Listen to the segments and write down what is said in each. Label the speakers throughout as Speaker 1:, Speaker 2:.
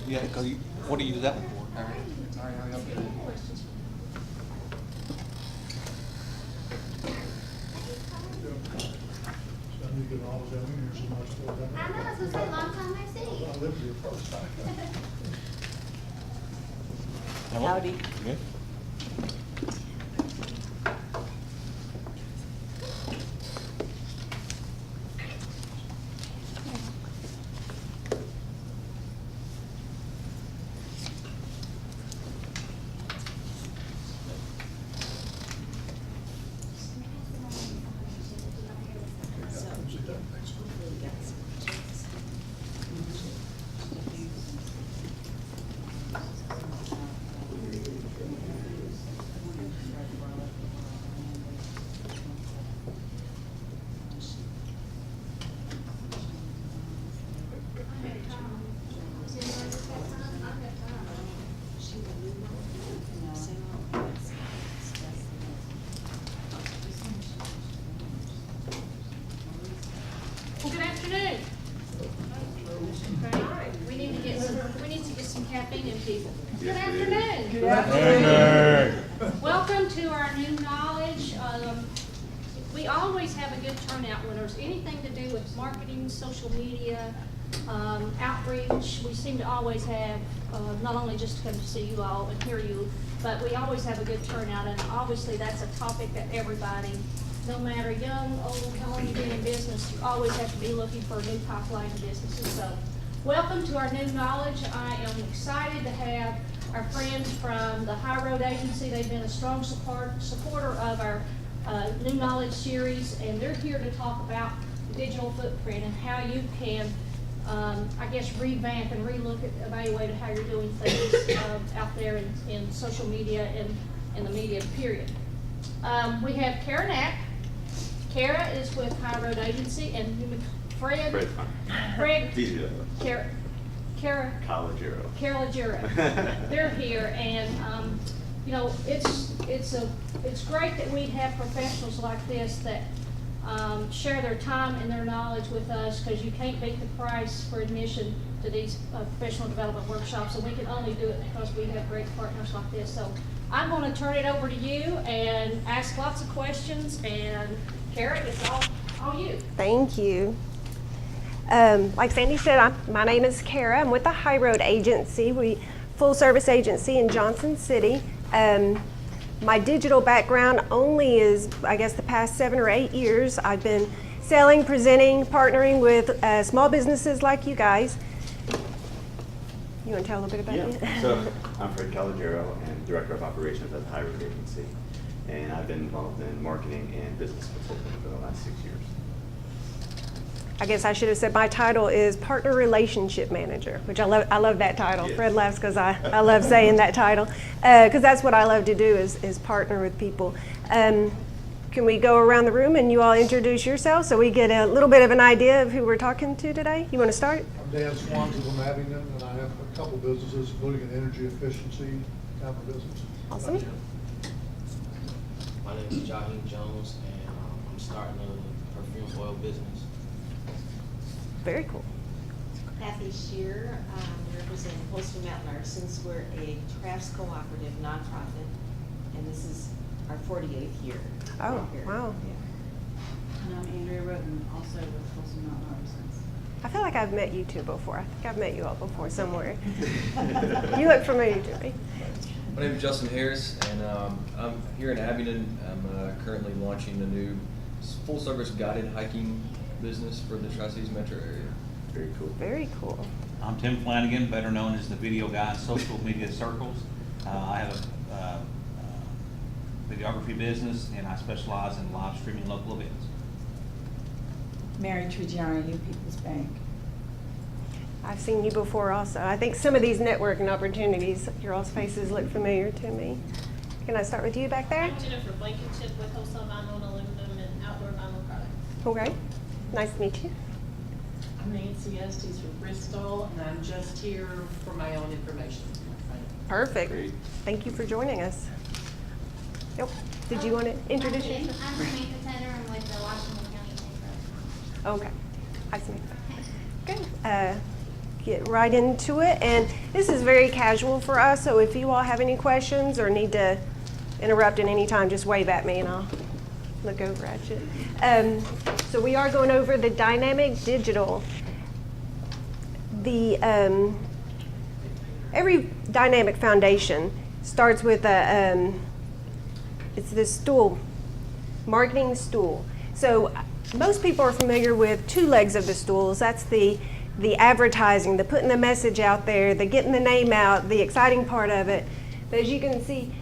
Speaker 1: Yeah, because what do you use that one for?
Speaker 2: All right, hurry up.
Speaker 3: You get all of them in here so much for that.
Speaker 4: I know, I was gonna say, long time no see.
Speaker 3: I lived here first time.
Speaker 5: Howdy.
Speaker 1: Good.
Speaker 6: Well, good afternoon. We need to get some caffeine in people. Good afternoon. Welcome to our new knowledge. We always have a good turnout when there's anything to do with marketing, social media, outreach. We seem to always have, not only just to come to see you all and hear you, but we always have a good turnout, and obviously that's a topic that everybody, no matter young, old, how long you've been in business, you always have to be looking for a new pipeline of businesses. So, welcome to our new knowledge. I am excited to have our friends from the High Road Agency. They've been a strong supporter of our new knowledge series, and they're here to talk about the digital footprint and how you can, I guess, revamp and relook at, evaluate how you're doing things out there in social media and in the media period. We have Kara Knapp. Kara is with High Road Agency, and Fred.
Speaker 7: Fred's fine.
Speaker 6: Fred.
Speaker 7: It's easy though.
Speaker 6: Kara Lagero. They're here, and you know, it's great that we have professionals like this that share their time and their knowledge with us, because you can't beat the price for admission to these professional development workshops, and we can only do it because we have great partners like this. So I'm going to turn it over to you and ask lots of questions, and Kara, it's all you.
Speaker 5: Thank you. Like Sandy said, my name is Kara. I'm with the High Road Agency. We full service agency in Johnson City. My digital background only is, I guess, the past 7 or 8 years. I've been selling, presenting, partnering with small businesses like you guys. You want to tell a little bit about it?
Speaker 7: Yeah, so I'm Fred Calogero and Director of Operations at the High Road Agency. And I've been involved in marketing and business consulting for the last 6 years.
Speaker 5: I guess I should have said my title is Partner Relationship Manager, which I love that title.
Speaker 7: Yes.
Speaker 5: Fred laughs because I love saying that title, because that's what I love to do is partner with people. Can we go around the room and you all introduce yourselves so we get a little bit of an idea of who we're talking to today? You want to start?
Speaker 3: I'm Dan Swanson from Abingdon, and I have a couple businesses, including an energy efficiency type of business.
Speaker 5: Awesome.
Speaker 8: My name is Jaheem Jones, and I'm starting a perfume oil business.
Speaker 5: Very cool.
Speaker 9: Kathy Shear, representing Postal Mountain Artisans. We're a crafts cooperative nonprofit, and this is our 48th year.
Speaker 5: Oh,
Speaker 9: here.
Speaker 5: wow.
Speaker 9: Yeah.
Speaker 10: And I'm Andrea Roden, also with Folsom Mountain Artisans.
Speaker 5: I feel like I've met you two before. I think I've met you all before somewhere. You look familiar to me.
Speaker 11: My name is Justin Harris, and I'm here in Abingdon. I'm currently launching a new full-service guided hiking business for the Tri-Cities metro area.
Speaker 7: Very cool.
Speaker 5: Very cool.
Speaker 1: I'm Tim Flanagan, better known as the video guy in social media circles. I have a videography business, and I specialize in live streaming local events.
Speaker 10: Mary Trujillo, New People's Bank.
Speaker 5: I've seen you before also. I think some of these networking opportunities, your all's faces look familiar to me. Can I start with you back there?
Speaker 12: I'm Jennifer Blankenship with Wholesale Vinyl and Aluminum and Outdoor Vinyl Products.
Speaker 5: Okay. Nice to meet you.
Speaker 13: I'm Nancy Estes from Bristol, and I'm just here for my own information.
Speaker 5: Perfect.
Speaker 7: Great.
Speaker 5: Thank you for joining us. Yep. Did you want to introduce yourself?
Speaker 4: I'm Samantha Tedder. I'm with the Washington County Chamber.
Speaker 5: Okay. Hi, Samantha. Good. get right into it. And this is very casual for us, so if you all have any questions or need to interrupt at any time, just wave at me and I'll look over at you. So we are going over the dynamic digital. Every dynamic foundation starts with it's this stool, marketing stool. So most people are familiar with two legs of the stools. That's the advertising, the putting the message out there, the getting the name out, the exciting part of it. But as you can see,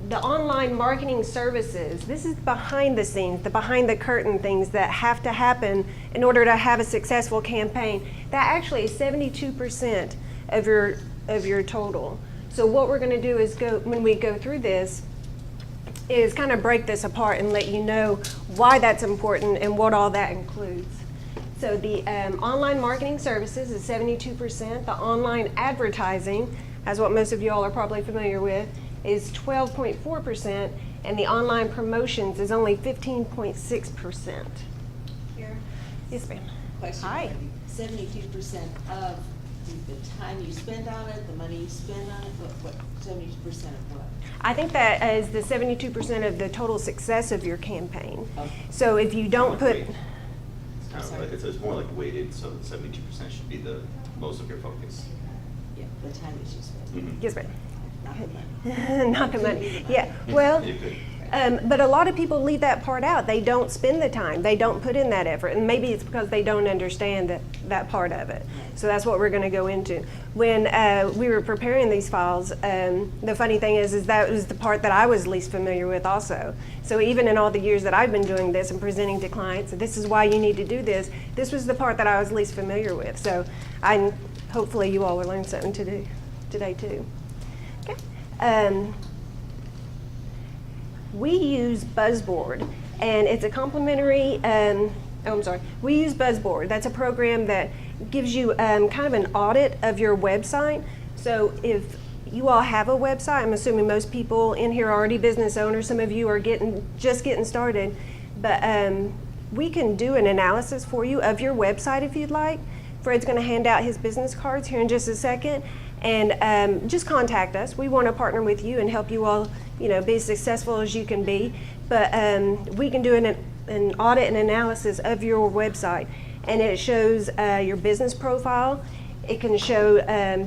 Speaker 5: the online marketing services, this is behind the scenes, the behind the curtain things that have to happen in order to have a successful campaign. That actually is 72% of your total. So what we're going to do is when we go through this, is kind of break this apart and let you know why that's important and what all that includes. So the online marketing services is 72%. The online advertising, as what most of you all are probably familiar with, is 12.4%, and the online promotions is only 15.6%.
Speaker 9: Here,
Speaker 5: Yes, ma'am.
Speaker 9: question.
Speaker 5: Hi.
Speaker 9: 72% of the time you spend on it, the money you spend on it, what 72% of what?
Speaker 5: I think that is the 72% of the total success of your campaign.
Speaker 9: Okay.
Speaker 5: So if you don't put,
Speaker 7: It's kind of like, it's more like weighted, so 72% should be the most of your focus.
Speaker 9: Yeah, the time that you spend,
Speaker 5: yes, ma'am.
Speaker 9: not the money.
Speaker 5: Not the money. Yeah, well,
Speaker 7: You could.
Speaker 5: but a lot of people leave that part out. They don't spend the time. They don't put in that effort. And maybe it's because they don't understand that part of it. So that's what we're going to go into. When we were preparing these files, the funny thing is that was the part that I was least familiar with also. So even in all the years that I've been doing this and presenting to clients, this is why you need to do this, this was the part that I was least familiar with. So hopefully you all will learn something to do today too. Okay. We use Buzzboard, and it's a complimentary, we use Buzzboard. That's a program that gives you kind of an audit of your website. So if you all have a website, I'm assuming most people in here are already business owners, some of you are just getting started, but we can do an analysis for you of your website if you'd like. Fred's going to hand out his business cards here in just a second, and just contact us. We want to partner with you and help you all, be as successful as you can be. But we can do an audit and analysis of your website, and it shows your business profile. It can show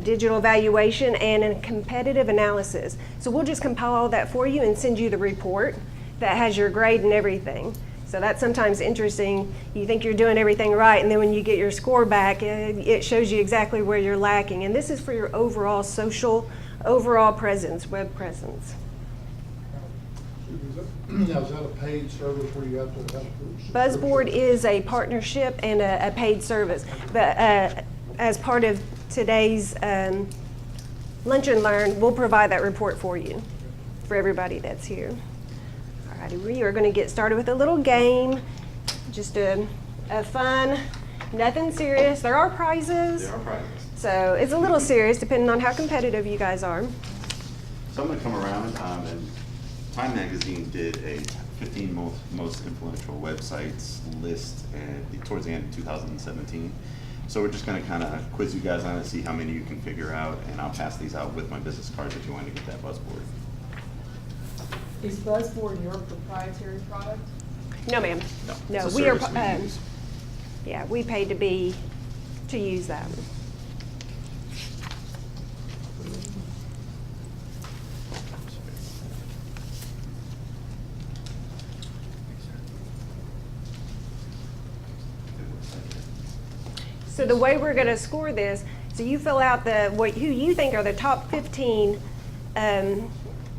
Speaker 5: digital valuation and a competitive analysis. So we'll just compile all that for you and send you the report that has your grade and everything. So that's sometimes interesting. You think you're doing everything right, and then when you get your score back, it shows you exactly where you're lacking. And this is for your overall overall presence, web presence.
Speaker 3: Now, is that a paid service where you have to have?
Speaker 5: Buzzboard is a partnership and a paid service. But as part of today's Lunch and Learn, we'll provide that report for you, for everybody that's here. Alrighty, we are going to get started with a little game, just a fun, nothing serious. There are prizes.
Speaker 7: There are prizes.
Speaker 5: So it's a little serious depending on how competitive you guys are.
Speaker 7: So I'm going to come around, and Time Magazine did a 15 most influential websites list towards the end of 2017. So we're just going to kind of quiz you guys on it, see how many you can figure out, and I'll pass these out with my business cards if you want to get that Buzzboard.
Speaker 10: Is Buzzboard your proprietary product?
Speaker 5: No, ma'am.
Speaker 7: No, it's a
Speaker 5: we are.
Speaker 7: service we use.
Speaker 5: Yeah, we paid to use that. So the way we're going to score this, so you fill out who you think are the top 15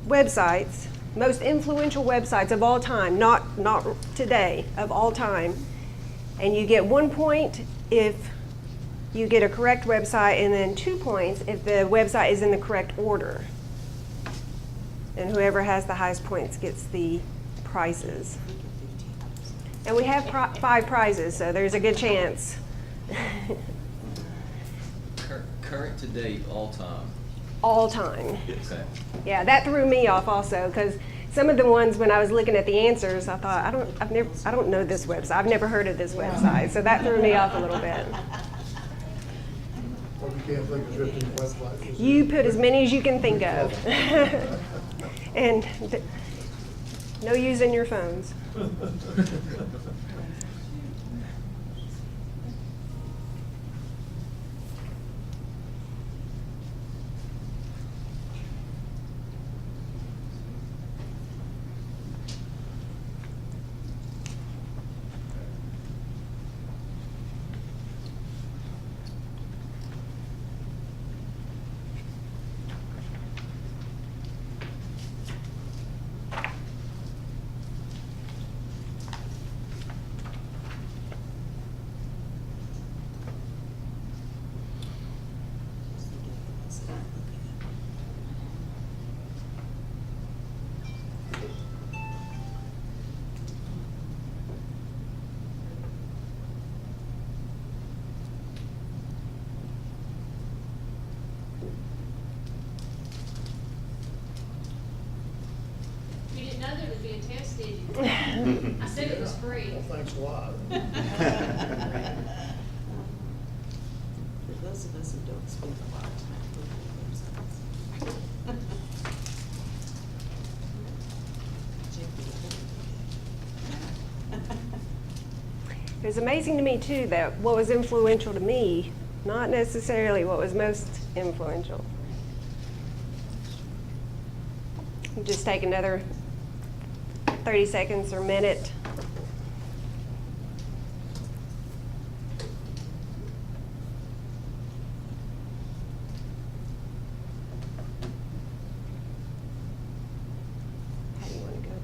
Speaker 5: websites, most influential websites of all time, not today, of all time. And you get 1 point if you get a correct website, and then 2 points if the website is in the correct order. And whoever has the highest points gets the prizes. And we have 5 prizes, so there's a good chance.
Speaker 11: Current to date, all time.
Speaker 5: All time.
Speaker 11: Okay.
Speaker 5: Yeah, that threw me off also, because some of the ones when I was looking at the answers, I thought, I don't know this website. I've never heard of this website, so that threw me off a little bit.
Speaker 3: can't think of 15 websites.
Speaker 5: You put as many as you can think of. And no using your phones.
Speaker 6: You didn't know there would be a test, did you? I said it was free.
Speaker 3: Well, thanks a lot.
Speaker 9: For those of us who don't spend a lot of time looking at websites.
Speaker 5: It was amazing to me too that what was influential to me, not necessarily what was most influential. Just take another 30 seconds or minute. How do you want to go?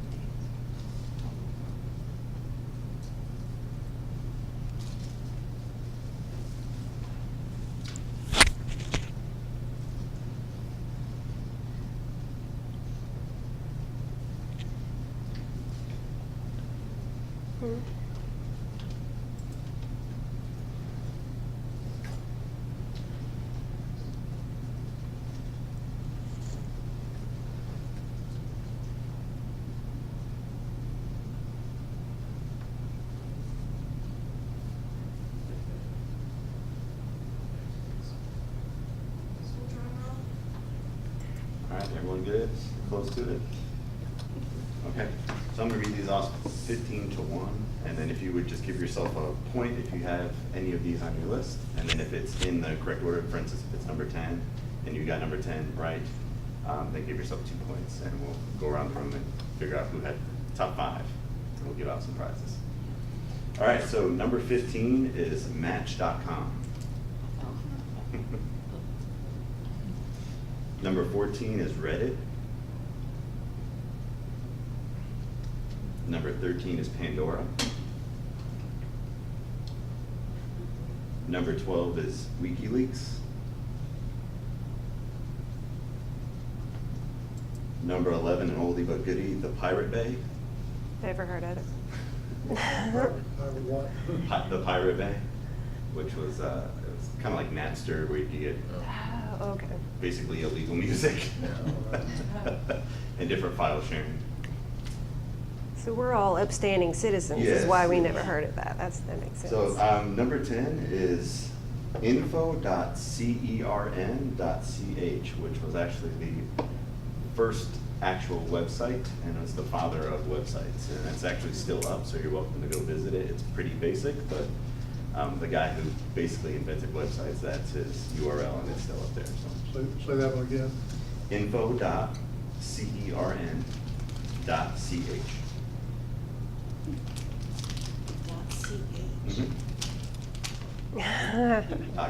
Speaker 7: All right, everyone good? Close to it? Okay, so I'm gonna read these off 15 to 1, and then if you would just give yourself a point if you have any of these on your list, and then if it's in the correct order, for instance, if it's number 10, and you got number 10 right, then give yourself 2 points, and we'll go around the room and figure out who had top 5, and we'll give out some prizes. All right, so number 15 is Match.com. Number 14 is Reddit. Number 13 is Pandora. Number 12 is WikiLeaks. Number 11, an oldie but goodie, the Pirate Bay.
Speaker 5: Never heard of it.
Speaker 7: The Pirate Bay, which was, it was kind of like Napster, where you could get
Speaker 5: Oh, okay.
Speaker 7: basically illegal music and different file sharing.
Speaker 5: So we're all upstanding citizens, is
Speaker 7: Yes.
Speaker 5: why we never heard of that. That makes sense.
Speaker 7: So number 10 is info.cern.ch, which was actually the first actual website, and it's the father of websites, and it's actually still up, so you're welcome to go visit it. It's pretty basic, but the guy who basically invented websites, that's his URL, and it's still up there. So
Speaker 3: Say that one again.
Speaker 7: info.cern.ch.
Speaker 9: .ch.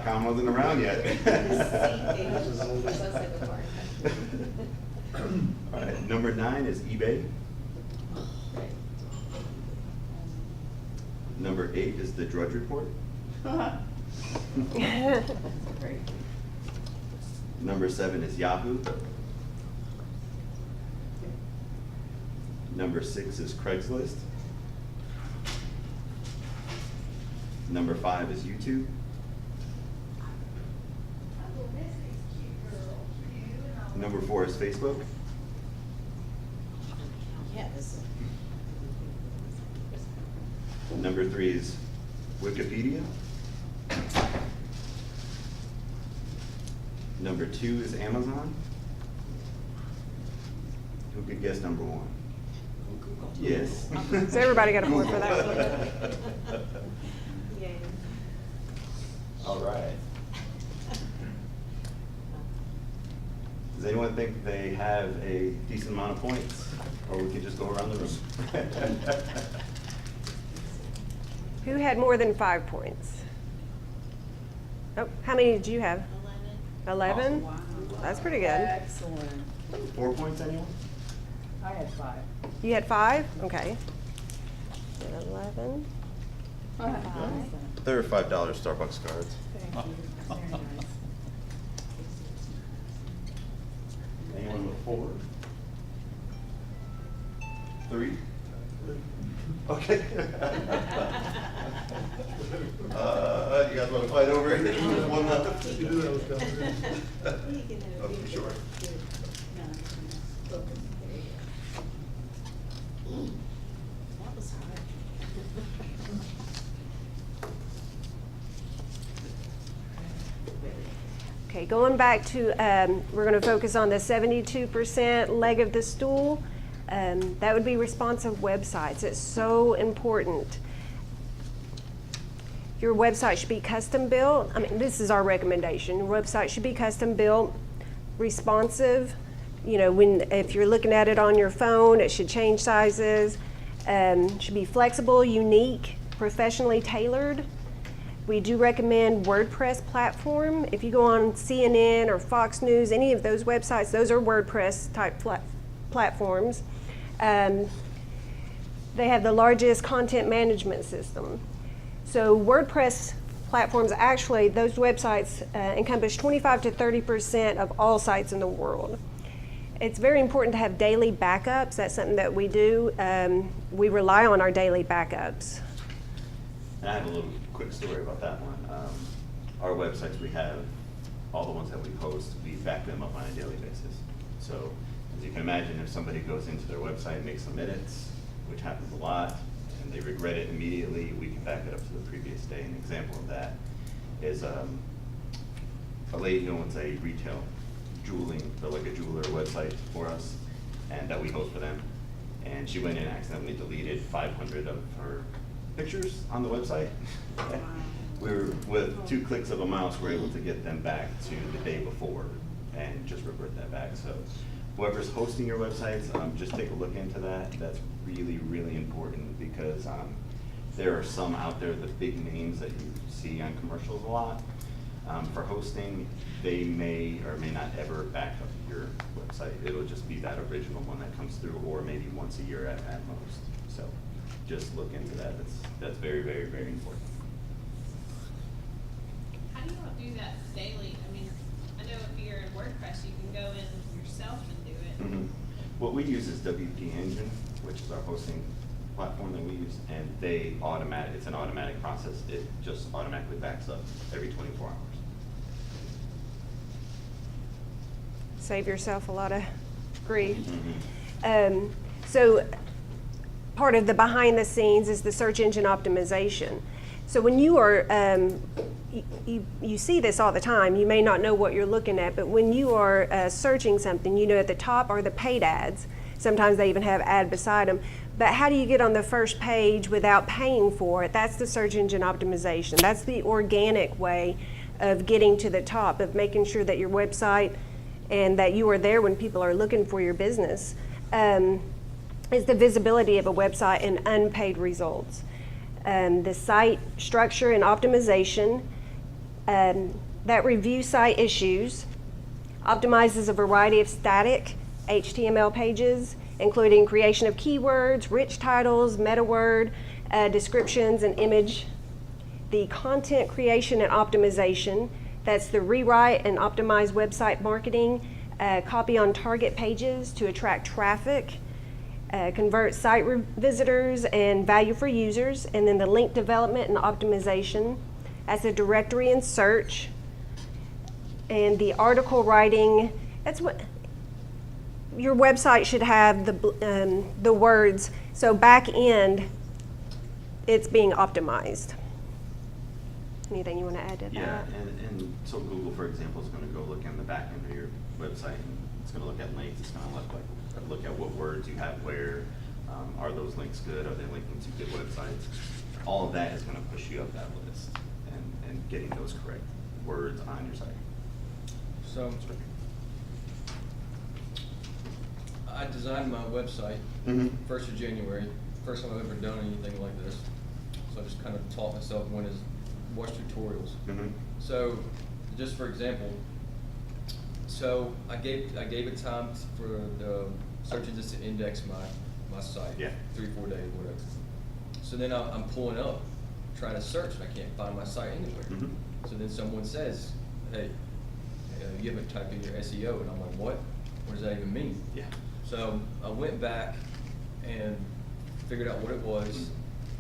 Speaker 7: .com wasn't around yet. All right, number 9 is eBay. Number 8 is the Drudge Report. Number 7 is Yahoo. Number 6 is Craigslist. Number 5 is YouTube. Number 4 is Facebook.
Speaker 9: Yeah, this.
Speaker 7: Number 3 is Wikipedia. Number 2 is Amazon. Who could guess number 1? Yes.
Speaker 5: So everybody got a point for that
Speaker 7: one.
Speaker 9: Yay.
Speaker 7: All right. Does anyone think they have a decent amount of points? Or we could just go around the room?
Speaker 5: Who had more than 5 points? Oh, how many did you have? 11?
Speaker 10: Wow.
Speaker 5: That's pretty good.
Speaker 10: Excellent.
Speaker 7: 4 points, anyone?
Speaker 10: I had 5.
Speaker 5: You had 5? Okay. 11.
Speaker 7: There are $5 Starbucks cards.
Speaker 10: Thank you. Very nice.
Speaker 7: Anyone with 4? 3? Okay. You guys want to fight over it? There's one left.
Speaker 3: You knew that was coming.
Speaker 9: You can have a
Speaker 7: Oh, for
Speaker 9: big-
Speaker 7: sure.
Speaker 9: good. No, there you go. That was hard.
Speaker 5: Okay, going back to, we're going to focus on the 72% leg of the stool. That would be responsive websites. It's so important. Your website should be custom built. I mean, this is our recommendation. Your website should be custom built, responsive. You know, if you're looking at it on your phone, it should change sizes. Should be flexible, unique, professionally tailored. We do recommend WordPress platform. If you go on CNN or Fox News, any of those websites, those are WordPress type platforms. They have the largest content management system. So WordPress platforms, actually, those websites encompass 25 to 30% of all sites in the world. It's very important to have daily backups. That's something that we do. We rely on our daily backups.
Speaker 7: And I have a little quick story about that one. Our websites, we have all the ones that we post, we back them up on a daily basis. So as you can imagine, if somebody goes into their website and makes some edits, which happens a lot, and they regret it immediately, we can back it up to the previous day. An example of that is a lady who owns a retail jeweling, like a jeweler website for us, and that we host for them. And she went in and accidentally deleted 500 of her pictures on the website. We were, with 2 clicks of a mouse, we're able to get them back to the day before and just revert that back. So whoever's hosting your websites, just take a look into that. That's really, really important because there are some out there, the big names that you see on commercials a lot. For hosting, they may or may not ever back up your website. It'll just be that original one that comes through, or maybe once a year at most. So just look into that. That's very, very, very important.
Speaker 12: How do you all do that daily? I mean, I know if you're in WordPress, you can go in yourself and do it.
Speaker 7: Mm-hmm. What we use is WP Engine, which is our hosting platform that we use, and it's an automatic process. It just automatically backs up every 24 hours.
Speaker 5: Save yourself a lot of grief.
Speaker 7: Mm-hmm.
Speaker 5: So part of the behind the scenes is the search engine optimization. So when you are, you see this all the time, you may not know what you're looking at, but when you are searching something, you know at the top are the paid ads. Sometimes they even have ad beside them. But how do you get on the first page without paying for it? That's the search engine optimization. That's the organic way of getting to the top, of making sure that your website and that you are there when people are looking for your business, is the visibility of a website and unpaid results. The site structure and optimization, that review site issues, optimizes a variety of static HTML pages, including creation of keywords, rich titles, meta word, descriptions, and image. The content creation and optimization, that's the rewrite and optimize website marketing, copy on target pages to attract traffic, convert site visitors and value for users, and then the link development and optimization, that's the directory and search, and the article writing. That's what your website should have, the words. So back end, it's being optimized. Anything you want to add to that?
Speaker 7: Yeah, and so Google, for example, is gonna go look in the back end of your website, and it's gonna look at links, it's gonna look at what words you have where, are those links good, are they linking to good websites? All of that is gonna push you up that list, and getting those correct words on your site.
Speaker 11: So, I designed my website
Speaker 7: Mhm.
Speaker 11: 1st of January, first time I've ever done anything like this. So I just kind of taught myself when to watch tutorials.
Speaker 7: Mhm.
Speaker 11: So, just for example, so I gave it time for the search engines to index my site.
Speaker 7: Yeah.
Speaker 11: 3-4 days, whatever. So then I'm pulling up, trying to search, and I can't find my site anywhere.
Speaker 7: Mhm.
Speaker 11: So then someone says, hey, you haven't typed in your SEO, and I'm like, what? What does that even mean?
Speaker 7: Yeah.
Speaker 11: So I went back and figured out what it was,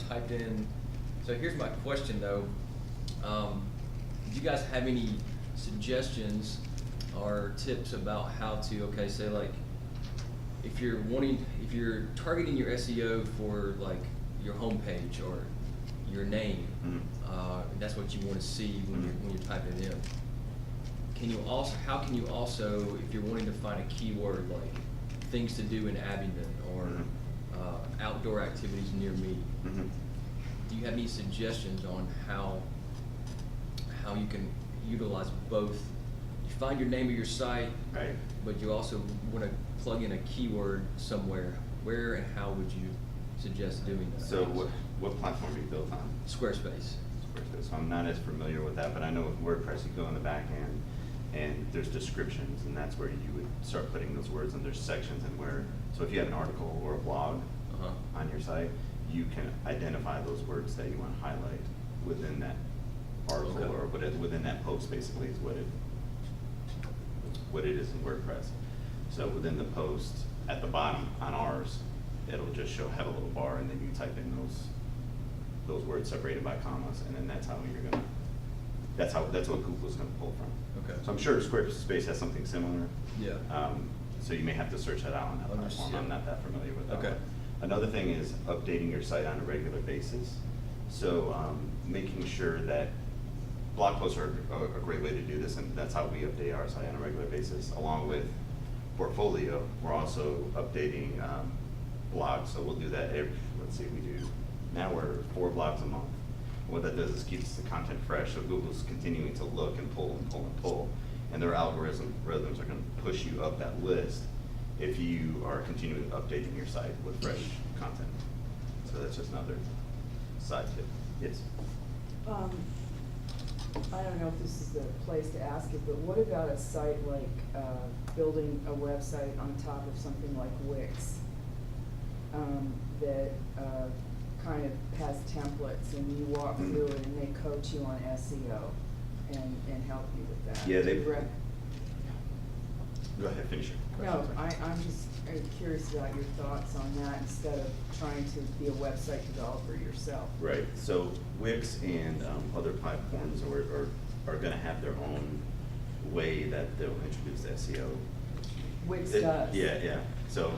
Speaker 11: typed in. So here's my question though. Do you guys have any suggestions or tips about how to, okay, say like, if you're targeting your SEO for like your homepage or your name, that's what you want to see when you're typing it in. How can you also, if you're wanting to find a keyword like things to do in Abingdon or outdoor activities near me, do you have any suggestions on how you can utilize both? You find your name of your site,
Speaker 7: Right.
Speaker 11: but you also want to plug in a keyword somewhere. Where and how would you suggest doing that?
Speaker 7: So what platform are you built on?
Speaker 11: Squarespace.
Speaker 7: Squarespace. So I'm not as familiar with that, but I know with WordPress, you go in the back end and there's descriptions, and that's where you would start putting those words, and there's sections and where, so if you have an article or a blog on your site, you can identify those words that you want to highlight within that article or within that post, basically, is what it is in WordPress. So within the post, at the bottom on ours, it'll just have a little bar, and then you type in those words separated by commas, and then that's what Google's gonna pull from.
Speaker 11: Okay.
Speaker 7: So I'm sure Squarespace has something similar.
Speaker 11: Yeah.
Speaker 7: So you may have to search that out on that platform. I'm not that familiar with that.
Speaker 11: Okay.
Speaker 7: one. Another thing is updating your site on a regular basis. So making sure that blog posts are a great way to do this, and that's how we update our site on a regular basis. Along with Portfolio, we're also updating blogs. So we'll do that now we're 4 blogs a month. What that does is keeps the content fresh, so Google's continuing to look and pull and pull and pull, and their algorithms are going to push you up that list if you are continuing updating your site with fresh content. So that's just another side tip. Yes?
Speaker 10: I don't know if this is the place to ask it, but what about a site like building a website on top of something like Wix that kind of has templates, and you walk through it and they coach you on SEO and help you with that?
Speaker 7: Yeah,
Speaker 10: Do you
Speaker 7: Go ahead, finish your
Speaker 10: No,
Speaker 7: question.
Speaker 10: I'm just curious about your thoughts on that instead of trying to be a website developer yourself.
Speaker 7: Right, so Wix and other platforms are gonna have their own way that they'll introduce SEO.
Speaker 10: Wix does.
Speaker 7: Yeah, so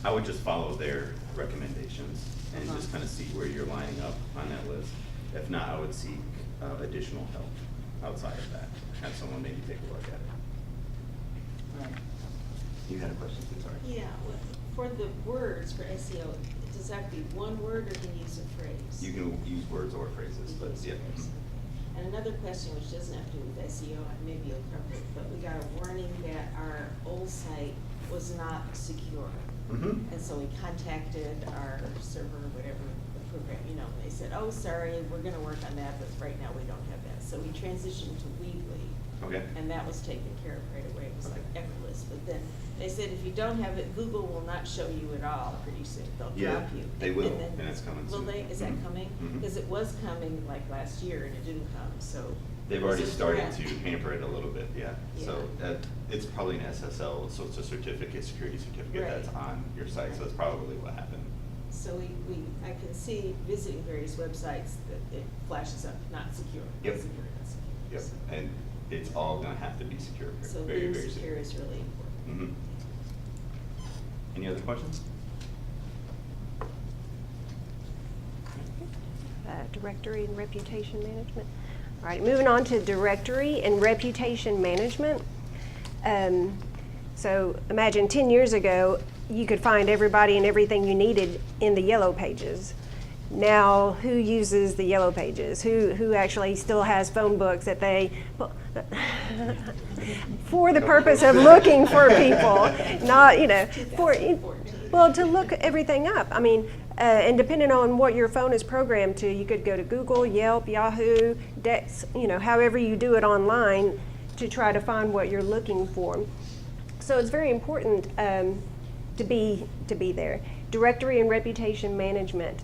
Speaker 7: I would just follow their recommendations and just kind of see where you're lining up on that list. If not, I would seek additional help outside of that. Have someone maybe take a look at it.
Speaker 10: Right.
Speaker 7: You had a question, too, sorry.
Speaker 9: Yeah, for the words for SEO, does that have to be one word, or can you use a phrase?
Speaker 7: You can use words or phrases, but yeah.
Speaker 9: And another question, which doesn't have to do with SEO, maybe you'll cover it, but we got a warning that our old site was not secure.
Speaker 7: Mm-hmm.
Speaker 9: And so we contacted our server, whatever the program, they said, oh, sorry, we're gonna work on that, but right now we don't have that. So we transitioned to Weebly.
Speaker 7: Okay.
Speaker 9: And that was taken care of right away. It was like effortless. But then they said if you don't have it, Google will not show you at all pretty soon. They'll drop you.
Speaker 7: They will,
Speaker 9: then-
Speaker 7: and it's coming
Speaker 9: Will
Speaker 7: soon.
Speaker 9: they? Is that
Speaker 7: Mhm.
Speaker 9: coming?
Speaker 7: Mhm.
Speaker 9: Because it was coming like last year and it didn't come, so.
Speaker 7: They've
Speaker 9: is
Speaker 7: already
Speaker 9: it
Speaker 7: started
Speaker 9: threat?
Speaker 7: to hamper it a little bit, yeah. So it's probably an SSL, so it's a security certificate
Speaker 9: Right.
Speaker 7: that's on your site, so that's probably what happened.
Speaker 9: So I can see visiting various websites that it flashes up, not secure.
Speaker 7: Yep.
Speaker 9: Not secure, not secure.
Speaker 7: Yep,
Speaker 9: So-
Speaker 7: and it's all gonna have to be secure,
Speaker 9: So
Speaker 7: very,
Speaker 9: being
Speaker 7: very
Speaker 9: secure is really important.
Speaker 7: Mm-hmm. Any other questions?
Speaker 5: Directory and reputation management. All right, moving on to directory and reputation management. So imagine 10 years ago, you could find everybody and everything you needed in the yellow pages. Now, who uses the yellow pages? Who actually still has phone books that they, for the purpose of looking for people, not, to look everything up. I mean, and depending on what your phone is programmed to, you could go to Google, Yelp, Yahoo, Dex, however you do it online to try to find what you're looking for. So it's very important to be there. Directory and reputation management.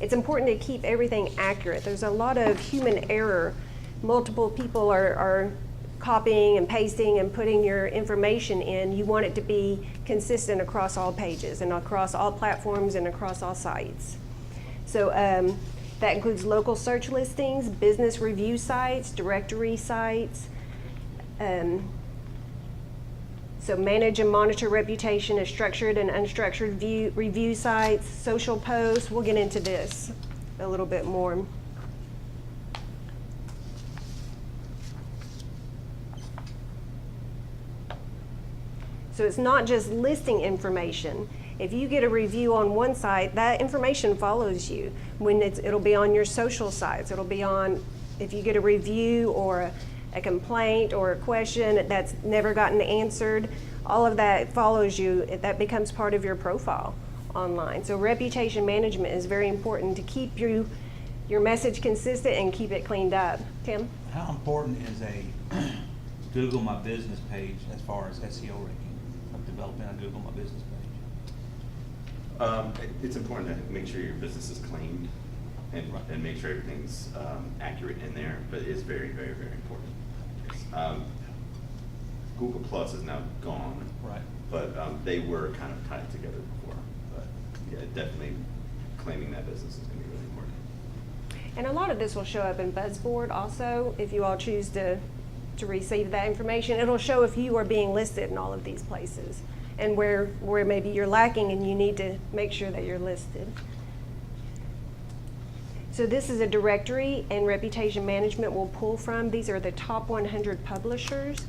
Speaker 5: It's important to keep everything accurate. There's a lot of human error. Multiple people are copying and pasting and putting your information in. You want it to be consistent across all pages and across all platforms and across all sites. So that includes local search listings, business review sites, directory sites. So manage and monitor reputation of structured and unstructured review sites, social posts. We'll get into this a little bit more. So it's not just listing information. If you get a review on one site, that information follows you. It'll be on your social sites. It'll be on, if you get a review or a complaint or a question that's never gotten answered, all of that follows you. That becomes part of your profile online. So reputation management is very important to keep your message consistent and keep it cleaned up. Tim?
Speaker 1: How important is a Google My Business page as far as SEO ranking of developing a Google My Business page?
Speaker 7: It's important to make sure your business is cleaned and make sure everything's accurate in there, but it is very, very, very important. Google Plus is now gone,
Speaker 1: Right.
Speaker 7: but they were kind of tied together before. But yeah, definitely claiming that business is going to be really important.
Speaker 5: And a lot of this will show up in Buzzboard also, if you all choose to receive that information. It'll show if you are being listed in all of these places and where maybe you're lacking and you need to make sure that you're listed. So this is a directory and reputation management will pull from. These are the top 100 publishers.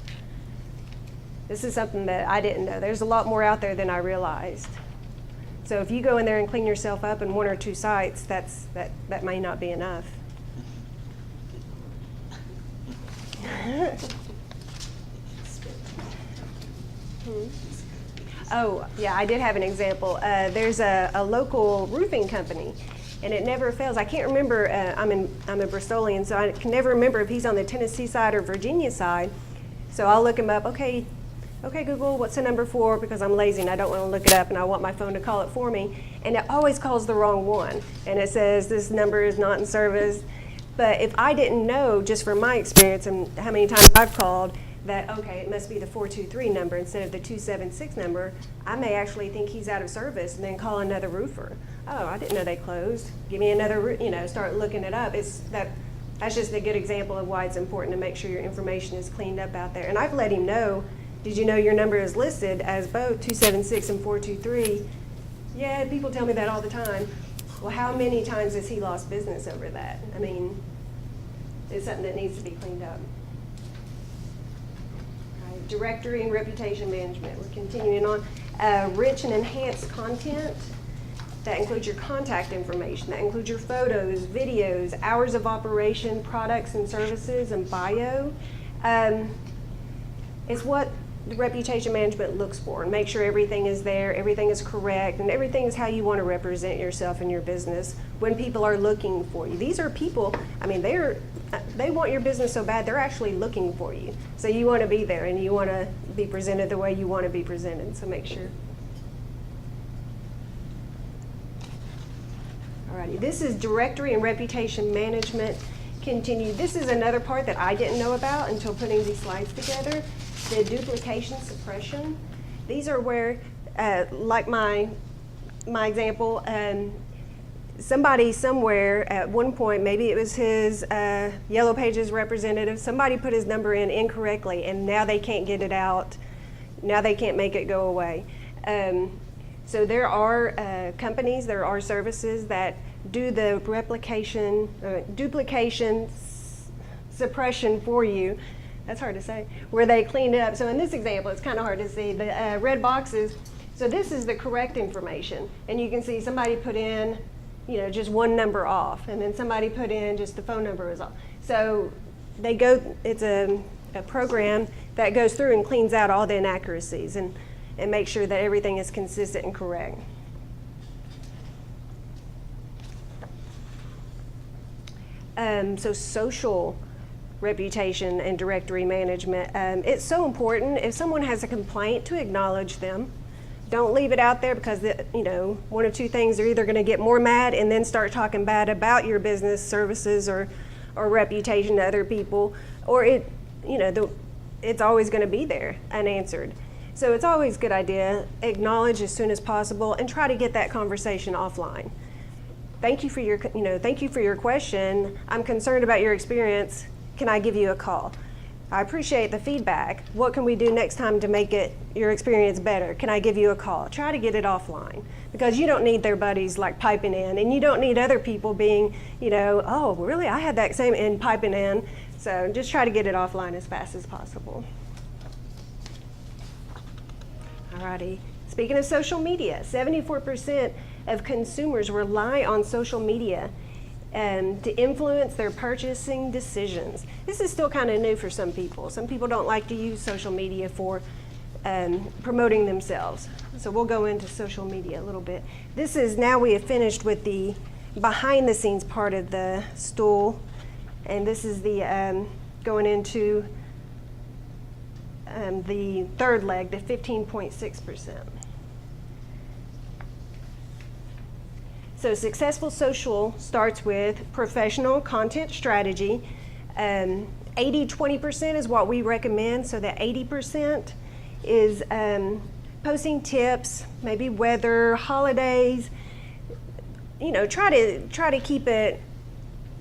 Speaker 5: This is something that I didn't know. There's a lot more out there than I realized. So if you go in there and clean yourself up in one or two sites, that may not be enough. Oh, yeah, I did have an example. There's a local roofing company, and it never fails. I can't remember, I'm a Bristolian, so I can never remember if he's on the Tennessee side or Virginia side. So I'll look him up. Okay, Google, what's the number for? Because I'm lazy and I don't want to look it up and I want my phone to call it for me. And it always calls the wrong one. And it says this number is not in service. But if I didn't know, just from my experience and how many times I've called, that, okay, it must be the 423 number instead of the 276 number, I may actually think he's out of service and then call another roofer. Oh, I didn't know they closed. Give me another, start looking it up. That's just a good example of why it's important to make sure your information is cleaned up out there. And I've let him know, did you know your number is listed as both 276 and 423? Yeah, people tell me that all the time. Well, how many times has he lost business over that? I mean, it's something that needs to be cleaned up. Right, directory and reputation management. We're continuing on. Rich and enhanced content. That includes your contact information. That includes your photos, videos, hours of operation, products and services, and bio. It's what the reputation management looks for, and make sure everything is there, everything is correct, and everything is how you want to represent yourself and your business when people are looking for you. These are people, I mean, they want your business so bad, they're actually looking for you. So you want to be there, and you want to be presented the way you want to be presented, so make sure. Alrighty, this is directory and reputation management. Continue. This is another part that I didn't know about until putting these slides together. The duplication suppression. These are where, like my example, somebody somewhere at one point, maybe it was his Yellow Pages representative, somebody put his number in incorrectly and now they can't get it out. Now they can't make it go away. So there are companies, there are services that do the duplication suppression for you. That's hard to say, where they cleaned it up. So in this example, it's kind of hard to see. The red boxes, so this is the correct information. And you can see somebody put in, you know, just one number off, and then somebody put in just the phone number was off. So they go, it's a program that goes through and cleans out all the inaccuracies and makes sure that everything is consistent and correct. So social reputation and directory management. It's so important if someone has a complaint to acknowledge them. Don't leave it out there because, you know, one of two things, they're either going to get more mad and then start talking bad about your business services or reputation to other people, or it, you know, it's always going to be there unanswered. So it's always a good idea, acknowledge as soon as possible and try to get that conversation offline. Thank you for your, you know, thank you for your question. I'm concerned about your experience. Can I give you a call? I appreciate the feedback. What can we do next time to make your experience better? Can I give you a call? Try to get it offline because you don't need their buddies like piping in, and you don't need other people being, you know, oh, really, I had that same, and piping in. So just try to get it offline as fast as possible. Alrighty. Speaking of social media, 74% of consumers rely on social media to influence their purchasing decisions. This is still kind of new for some people. Some people don't like to use social media for promoting themselves. So we'll go into social media a little bit. This is, now we have finished with the behind the scenes part of the stool. And this is the going into the third leg, the 15.6%. So successful social starts with professional content strategy. 80-20% is what we recommend, so that 80% is posting tips, maybe weather, holidays. You know, try to keep it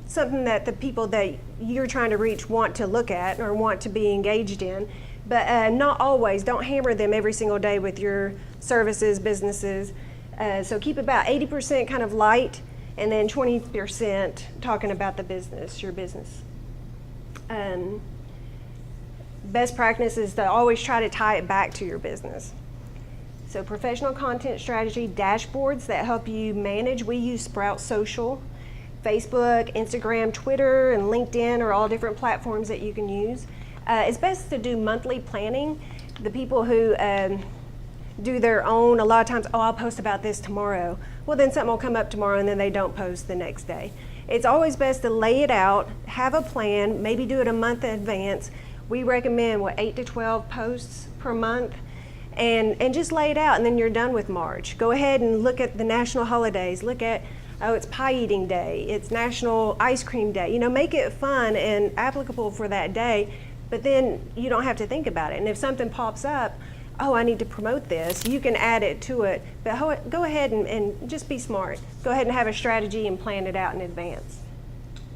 Speaker 5: something that the people that you're trying to reach want to look at or want to be engaged in, but not always. Don't hammer them every single day with your services, businesses. So keep about 80% kind of light, and then 20% talking about the business, your business. Best practice is to always try to tie it back to your business. So professional content strategy, dashboards that help you manage. We use Sprout Social. Facebook, Instagram, Twitter, and LinkedIn are all different platforms that you can use. It's best to do monthly planning. The people who do their own, a lot of times, oh, I'll post about this tomorrow. Well, then something will come up tomorrow and then they don't post the next day. It's always best to lay it out, have a plan, maybe do it a month in advance. We recommend, 8 to 12 posts per month, and just lay it out, and then you're done with March. Go ahead and look at the national holidays. Look at, oh, it's pie eating day, it's National Ice Cream Day. You know, make it fun and applicable for that day, but then you don't have to think about it. And if something pops up, oh, I need to promote this, you can add it to it. But go ahead and just be smart. Go ahead and have a strategy and plan it out in advance.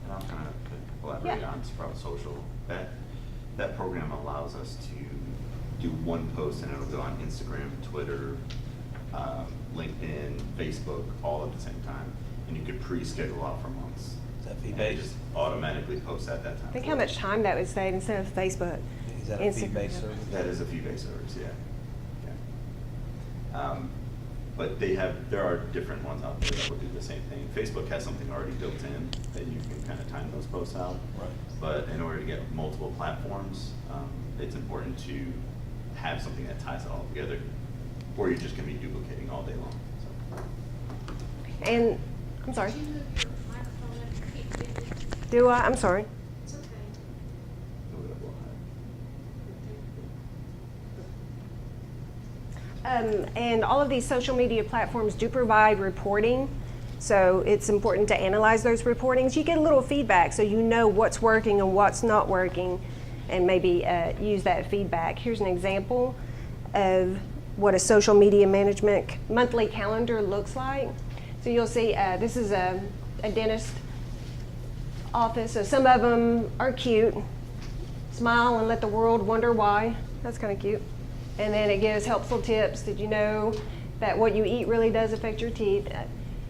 Speaker 7: And I'm kind of elaborate on Sprout Social. That program allows us to do one post and it'll go on Instagram, Twitter, LinkedIn, Facebook, all at the same time. And you could pre-schedule out for months.
Speaker 1: Is that
Speaker 7: And
Speaker 1: fee-based?
Speaker 7: just automatically post at that time.
Speaker 5: Think how much time that would save instead of Facebook.
Speaker 1: Is that a
Speaker 5: Instagram.
Speaker 1: fee-based service?
Speaker 7: That is a fee-based service, yeah. But there are different ones out there that will do the same thing. Facebook has something already built in that you can kind of time those posts out.
Speaker 1: Right.
Speaker 7: But in order to get multiple platforms, it's important to have something that ties it all together, or you're just going to be duplicating all day long. So.
Speaker 5: And, I'm sorry,
Speaker 12: Could you move your microphone up to keep it?
Speaker 5: do I? I'm sorry.
Speaker 12: It's okay.
Speaker 7: Move it up a little
Speaker 5: And all of these social media platforms do provide reporting, so it's important to analyze those reportings. You get a little feedback so you know what's working and what's not working, and maybe use that feedback. Here's an example of what a social media management monthly calendar looks like. So you'll see this is a dentist office, so some of them are cute. Smile and let the world wonder why. That's kind of cute. And then it gives helpful tips. Did you know that what you eat really does affect your teeth?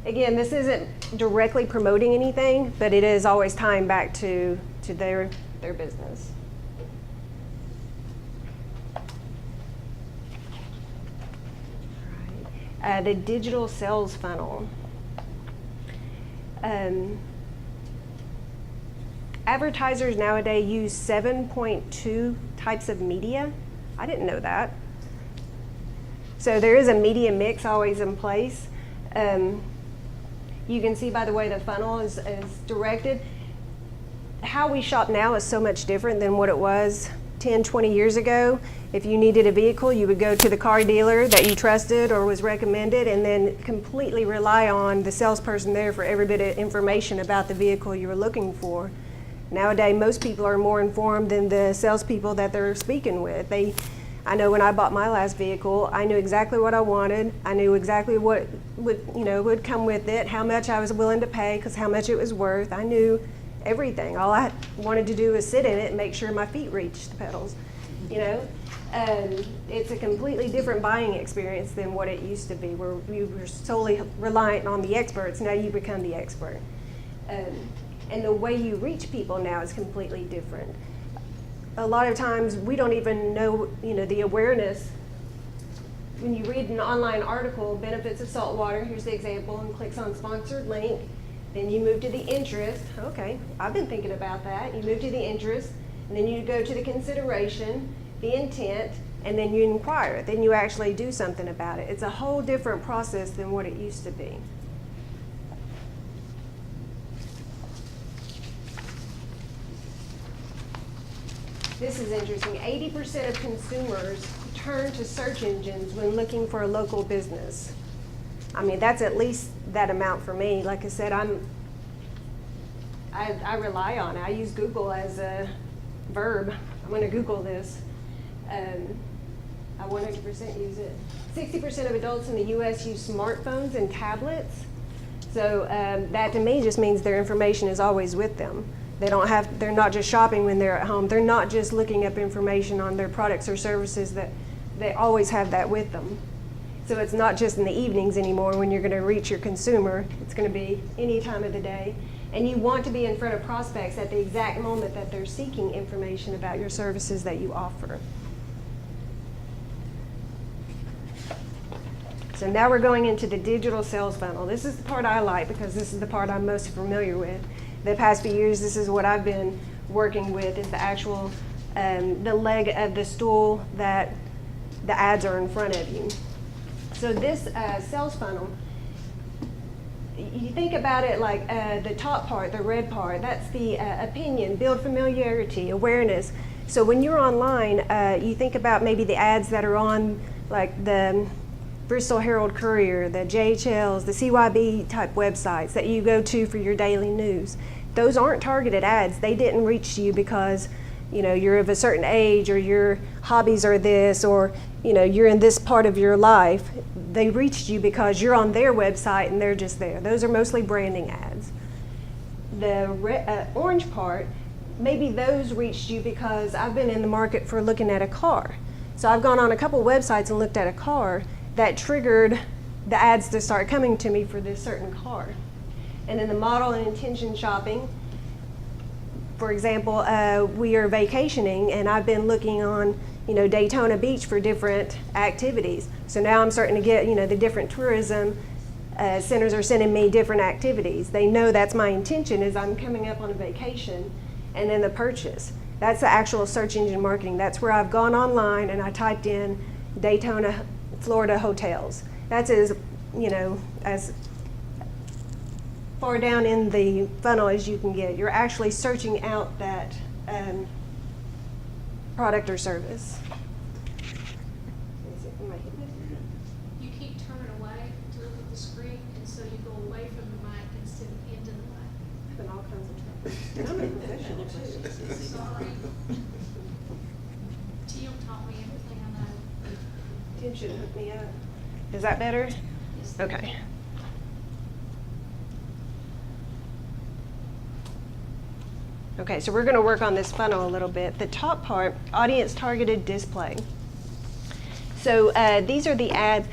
Speaker 5: Again, this isn't directly promoting anything, but it is always tying back to their their business. The digital sales funnel. Advertisers nowadays use 7.2 types of media. I didn't know that. So there is a media mix always in place. You can see by the way the funnel is directed. How we shop now is so much different than what it was 10, 20 years ago. If you needed a vehicle, you would go to the car dealer that you trusted or was recommended and then completely rely on the salesperson there for every bit of information about the vehicle you were looking for. Nowadays, most people are more informed than the salespeople that they're speaking with. I know when I bought my last vehicle, I knew exactly what I wanted. I knew exactly what would come with it, how much I was willing to pay, because how much it was worth. I knew everything. All I wanted to do was sit in it and make sure my feet reached the pedals. It's a completely different buying experience than what it used to be, where you were solely reliant on the experts. Now you become the expert. And the way you reach people now is completely different. A lot of times we don't even know, the awareness. When you read an online article, benefits of salt water, here's the example, and clicks on sponsored link, then you move to the interest. Okay, I've been thinking about that. You move to the interest, and then you go to the consideration, the intent, and then you inquire. Then you actually do something about it. It's a whole different process than what it used to be. This is interesting. 80% of consumers turn to search engines when looking for a local business. I mean, that's at least that amount for me. Like I said, I rely on it. I use Google as a verb. I'm going to Google this. I 100% use it. 60% of adults in the U.S. use smartphones and tablets. So that to me just means their information is always with them. They're not just shopping when they're at home. They're not just looking up information on their products or services. That they always have that with them. So it's not just in the evenings anymore when you're going to reach your consumer. It's going to be any time of the day. And you want to be in front of prospects at the exact moment that they're seeking information about your services that you offer. So now we're going into the digital sales funnel. This is the part I like because this is the part I'm most familiar with. The past few years, this is what I've been working with, is the actual, the leg of the stool that the ads are in front of you. So this sales funnel, you think about it like the top part, the red part, that's the opinion, build familiarity, awareness. So when you're online, you think about maybe the ads that are on like the Bristol Herald Courier, the JHLs, the CYB type websites that you go to for your daily news. Those aren't targeted ads. They didn't reach you because you're of a certain age or your hobbies are this or you're in this part of your life. They reached you because you're on their website and they're just there. Those are mostly branding ads. The orange part, maybe those reached you because I've been in the market for looking at a car. So I've gone on a couple websites and looked at a car that triggered the ads to start coming to me for this certain car. And then the model and intention shopping, for example, we are vacationing and I've been looking on Daytona Beach for different activities. So now I'm starting to get the different tourism centers are sending me different activities. They know that's my intention is I'm coming up on a vacation, and then the purchase. That's the actual search engine marketing. That's where I've gone online and I typed in Daytona, Florida hotels. That's as far down in the funnel as you can get. You're actually searching out that product or service.
Speaker 6: You keep turning away to look at the screen, and so you go away from the mic instead of into the mic.
Speaker 5: I've been all kinds of trouble. And I'm a professional too.
Speaker 6: Sorry. Tim taught me everything I know.
Speaker 5: Tim should hook me up. Is that better?
Speaker 6: Yes.
Speaker 5: Okay. Okay, so we're going to work on this funnel a little bit. The top part, audience targeted display. So these are the ads.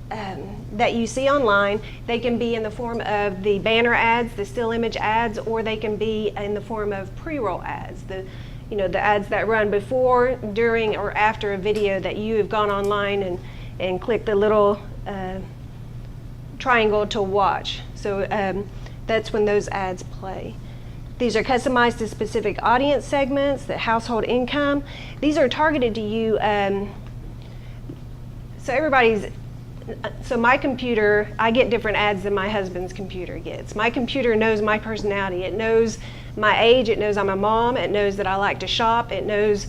Speaker 5: that you see online. They can be in the form of the banner ads, the still image ads, or they can be in the form of pre-roll ads, the ads that run before, during, or after a video that you have gone online and clicked the little triangle to watch. So that's when those ads play. These are customized to specific audience segments, the household income. These are targeted to you. So my computer, I get different ads than my husband's computer gets. My computer knows my personality. It knows my age. It knows I'm a mom. It knows that I like to shop. It knows,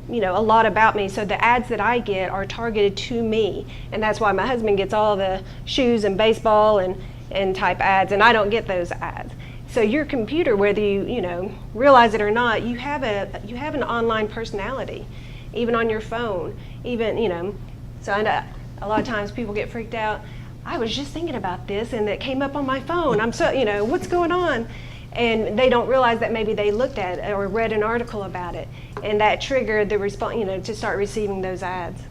Speaker 5: a lot about me. So the ads that I get are targeted to me. And that's why my husband gets all the shoes and baseball and type ads, and I don't get those ads. So your computer, whether you realize it or not, you have an online personality, even on your phone, even. So I know a lot of times people get freaked out. I was just thinking about this, and it came up on my phone. I'm so what's going on, and they don't realize that maybe they looked at it or read an article about it, and that triggered the response, to start receiving those ads.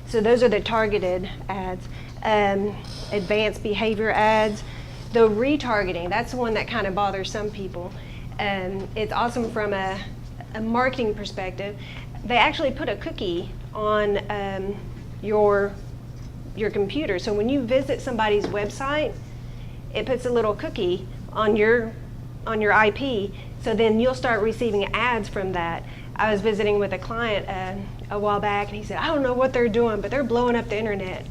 Speaker 5: So those are the targeted ads. Advanced behavior ads. The retargeting, that's the one that kind of bothers some people. It's awesome from a marketing perspective. They actually put a cookie on your computer. So when you visit somebody's website, it puts a little cookie on your IP. So then you'll start receiving ads from that. I was visiting with a client a while back, and he said, I don't know what they're doing, but they're blowing up the internet.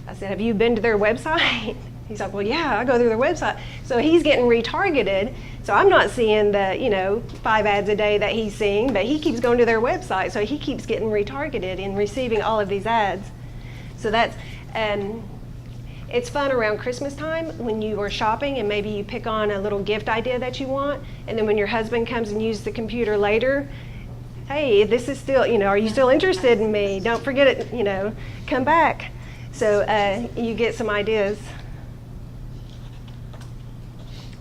Speaker 5: I said, have you been to their website? He's like, well, yeah, I go through their website. So he's getting retargeted. So I'm not seeing the 5 ads a day that he's seeing, but he keeps going to their website. So he keeps getting retargeted and receiving all of these ads. So that's, it's fun around Christmas time when you are shopping and maybe you pick on a little gift idea that you want. And then when your husband comes and uses the computer later, hey, this is still, are you still interested in me? Don't forget it, come back. So you get some ideas.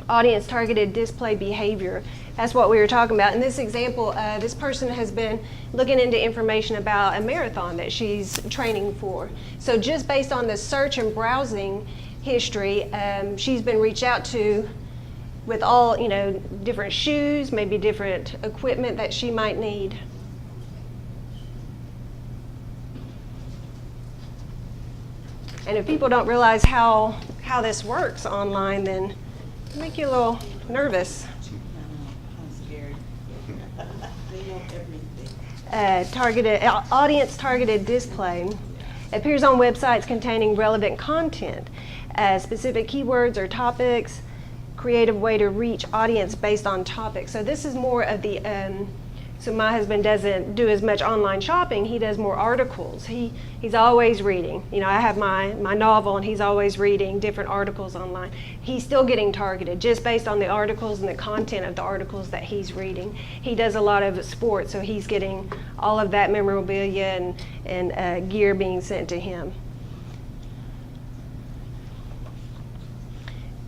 Speaker 5: Audience targeted display behavior. That's what we were talking about. In this example, this person has been looking into information about a marathon that she's training for. So just based on the search and browsing history, she's been reached out to with all, different shoes, maybe different equipment that she might need. And if people don't realize how this works online, then it'll make you a little nervous.
Speaker 9: I'm scared. They know everything.
Speaker 5: Audience-targeted display appears on websites containing relevant content, specific keywords or topics, creative way to reach audience based on topics. So this is more of the, so my husband doesn't do as much online shopping, he does more articles. He's always reading. I have my novel, and he's always reading different articles online. He's still getting targeted just based on the articles and the content of the articles that he's reading. He does a lot of sports, so he's getting all of that memorabilia and gear being sent to him.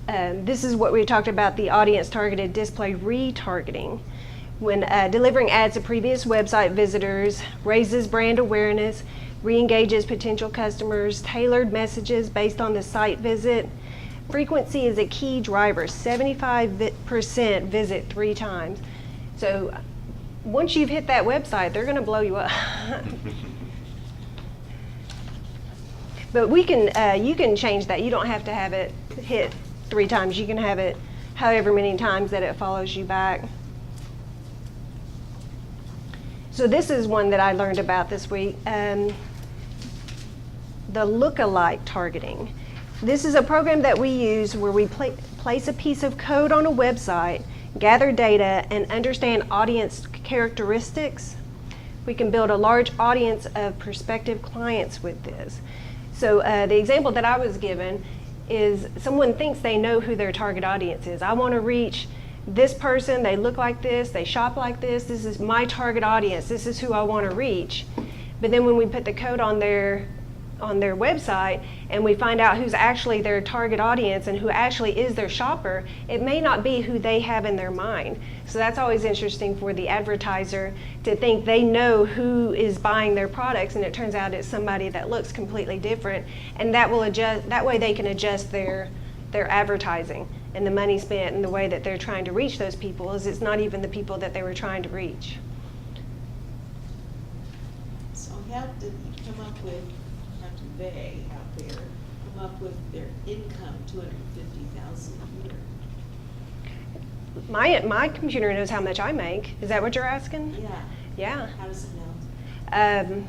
Speaker 5: This is what we talked about, the audience-targeted display retargeting. When delivering ads to previous website visitors, raises brand awareness, re-engages potential customers, tailored messages based on the site visit. Frequency is a key driver, 75% visit 3 times. So once you've hit that website, they're going to blow you up. But you can change that. You don't have to have it hit 3 times. You can have it however many times that it follows you back. So this is one that I learned about this week, the lookalike targeting. This is a program that we use where we place a piece of code on a website, gather data, and understand audience characteristics. We can build a large audience of prospective clients with this. So the example that I was given is someone thinks they know who their target audience is. I want to reach this person, they look like this, they shop like this is my target audience, this is who I want to reach. But then when we put the code on there on their website and we find out who's actually their target audience and who actually is their shopper, it may not be who they have in their mind. So that's always interesting for the advertiser to think they know who is buying their products, and it turns out it's somebody that looks completely different, and that will adjust, that way they can adjust their advertising and the money spent and the way that they're trying to reach those people is it's not even the people that they were trying to reach.
Speaker 9: So how did you come up with, how do they out there come up with their income, 250,000 a year?
Speaker 5: My computer knows how much I make. Is that what you're asking?
Speaker 9: Yeah.
Speaker 5: Yeah.
Speaker 9: How does it know?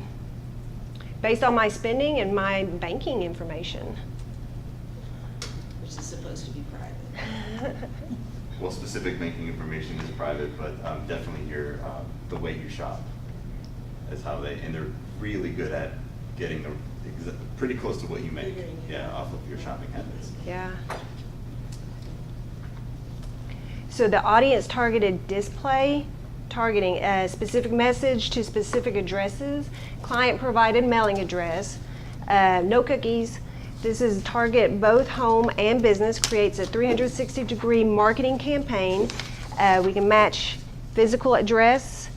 Speaker 5: Based on my spending and my banking information.
Speaker 9: Which is supposed to be private.
Speaker 7: Well, specific banking information is private, but definitely your the way you shop is how they, and they're really good at getting the pretty close to what you make, yeah, off of your shopping habits.
Speaker 5: Yeah. So the audience targeted display, targeting a specific message to specific addresses, client provided mailing address, no cookies. This is target both home and business, creates a 360-degree marketing campaign. We can match physical address.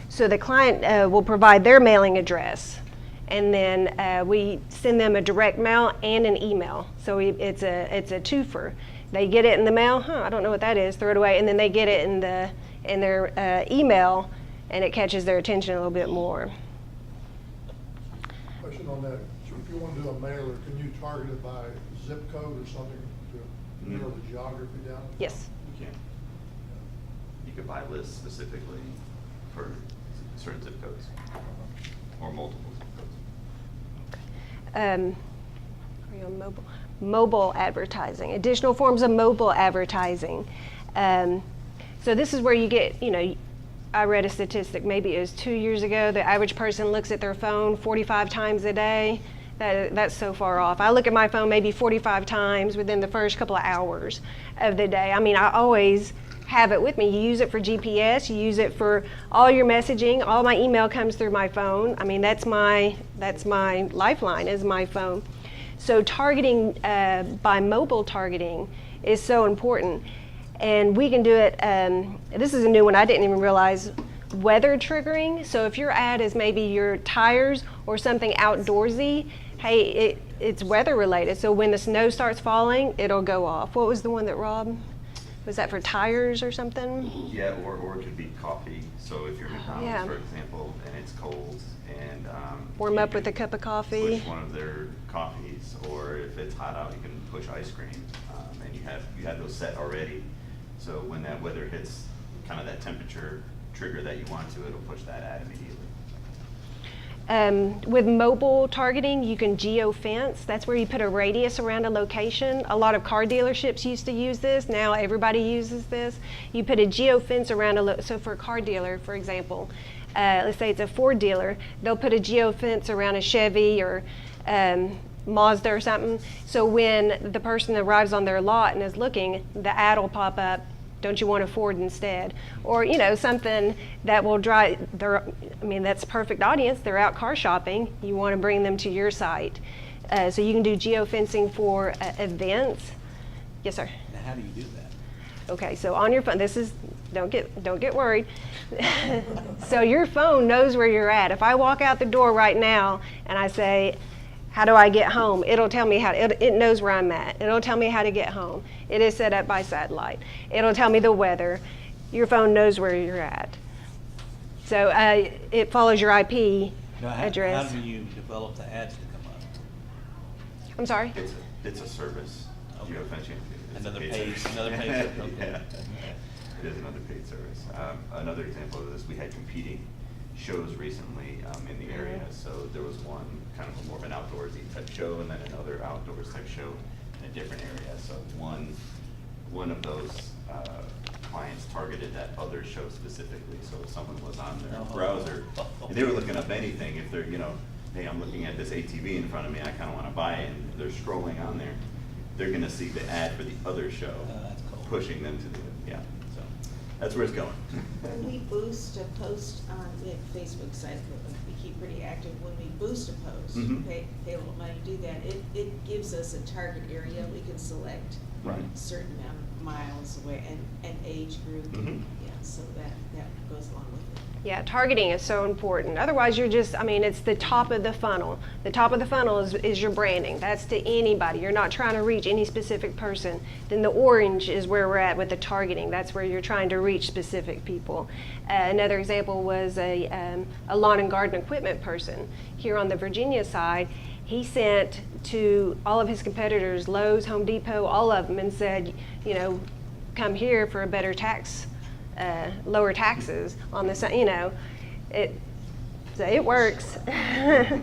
Speaker 5: So the client will provide their mailing address, and then we send them a direct mail and an email. So it's a twofer. They get it in the mail, I don't know what that is, throw it away, and then they get it in their email, and it catches their attention a little bit more.
Speaker 3: Question on that, so if you want to do a mailer, can you target it by zip code or something to narrow the geography down?
Speaker 5: Yes.
Speaker 7: You can. You could buy lists specifically for certain zip codes or multiple zip codes.
Speaker 5: Are you on mobile? Mobile advertising, additional forms of mobile advertising. So this is where you get, I read a statistic, maybe it was 2 years ago, the average person looks at their phone 45 times a day. That's so far off. I look at my phone maybe 45 times within the first couple of hours of the day. I mean, I always have it with me. You use it for GPS, you use it for all your messaging, all my email comes through my phone. I mean, that's my lifeline is my phone. So targeting by mobile targeting is so important. And we can do it, this is a new one I didn't even realize, weather triggering. So if your ad is maybe your tires or something outdoorsy, hey, it's weather related. So when the snow starts falling, it'll go off. What was the one that Rob, was that for tires or something?
Speaker 7: Yeah, or it could be coffee. So if you're McDonald's,
Speaker 5: Yeah.
Speaker 7: for example, and it's cold, and
Speaker 5: Warm
Speaker 7: you
Speaker 5: up with
Speaker 7: can
Speaker 5: a cup of coffee.
Speaker 7: push one of their coffees, or if it's hot out, you can push ice cream, and you have those set already. So when that weather hits kind of that temperature trigger that you want to, it'll push that ad immediately.
Speaker 5: With mobile targeting, you can geo-fence. That's where you put a radius around a location. A lot of car dealerships used to use this. Now everybody uses this. You put a geo-fence around so for a car dealer, for example, let's say it's a Ford dealer, they'll put a geo-fence around a Chevy or Mazda or something. So when the person arrives on their lot and is looking, the ad will pop up, don't you want a Ford instead? Or, something that will drive that's perfect audience. They're out car shopping. You want to bring them to your site. So you can do geofencing for events. Yes, sir?
Speaker 1: Now, how do you do that?
Speaker 5: Okay, so on your phone, don't get worried. So your phone knows where you're at. If I walk out the door right now and I say, how do I get home? It'll tell me it knows where I'm at. It'll tell me how to get home. It is set up by satellite. It'll tell me the weather. Your phone knows where you're at. So it follows your IP address.
Speaker 1: How do you develop the ads to come up?
Speaker 5: I'm sorry?
Speaker 7: It's a service.
Speaker 1: Okay.
Speaker 7: Geofencing. It's
Speaker 1: Another
Speaker 7: a
Speaker 1: paid
Speaker 7: service.
Speaker 1: service, okay.
Speaker 7: Yeah. It is another paid service. Another example of this, we had competing shows recently in the area. So there was one kind of more of an outdoorsy type show, and then another outdoors type show in a different area. So one of those clients targeted that other show specifically. So if someone was on their browser, and they were looking up anything, if they're, hey, I'm looking at this ATV in front of me, I kind of want to buy it, and they're scrolling on there, they're going to see the ad for the other show
Speaker 1: That's cool.
Speaker 7: pushing them to the, yeah. So That's where it's going.
Speaker 9: When we boost a post on, we have a Facebook site, but we keep pretty active. When we boost a post,
Speaker 7: Mhm.
Speaker 9: pay a little money to do that, it gives us a target area. We can select
Speaker 7: Right.
Speaker 9: a certain amount of miles away and age group.
Speaker 7: Mhm.
Speaker 9: Yeah, so that goes along with it.
Speaker 5: Yeah, targeting is so important. Otherwise, you're just, I mean, it's the top of the funnel. The top of the funnel is your branding. That's to anybody. You're not trying to reach any specific person. Then the orange is where we're at with the targeting. That's where you're trying to reach specific people. Another example was a lawn and garden equipment person here on the Virginia side. He sent to all of his competitors, Lowe's, Home Depot, all of them, and said, you know, come here for a better tax, lower taxes on this, you know, so it works. And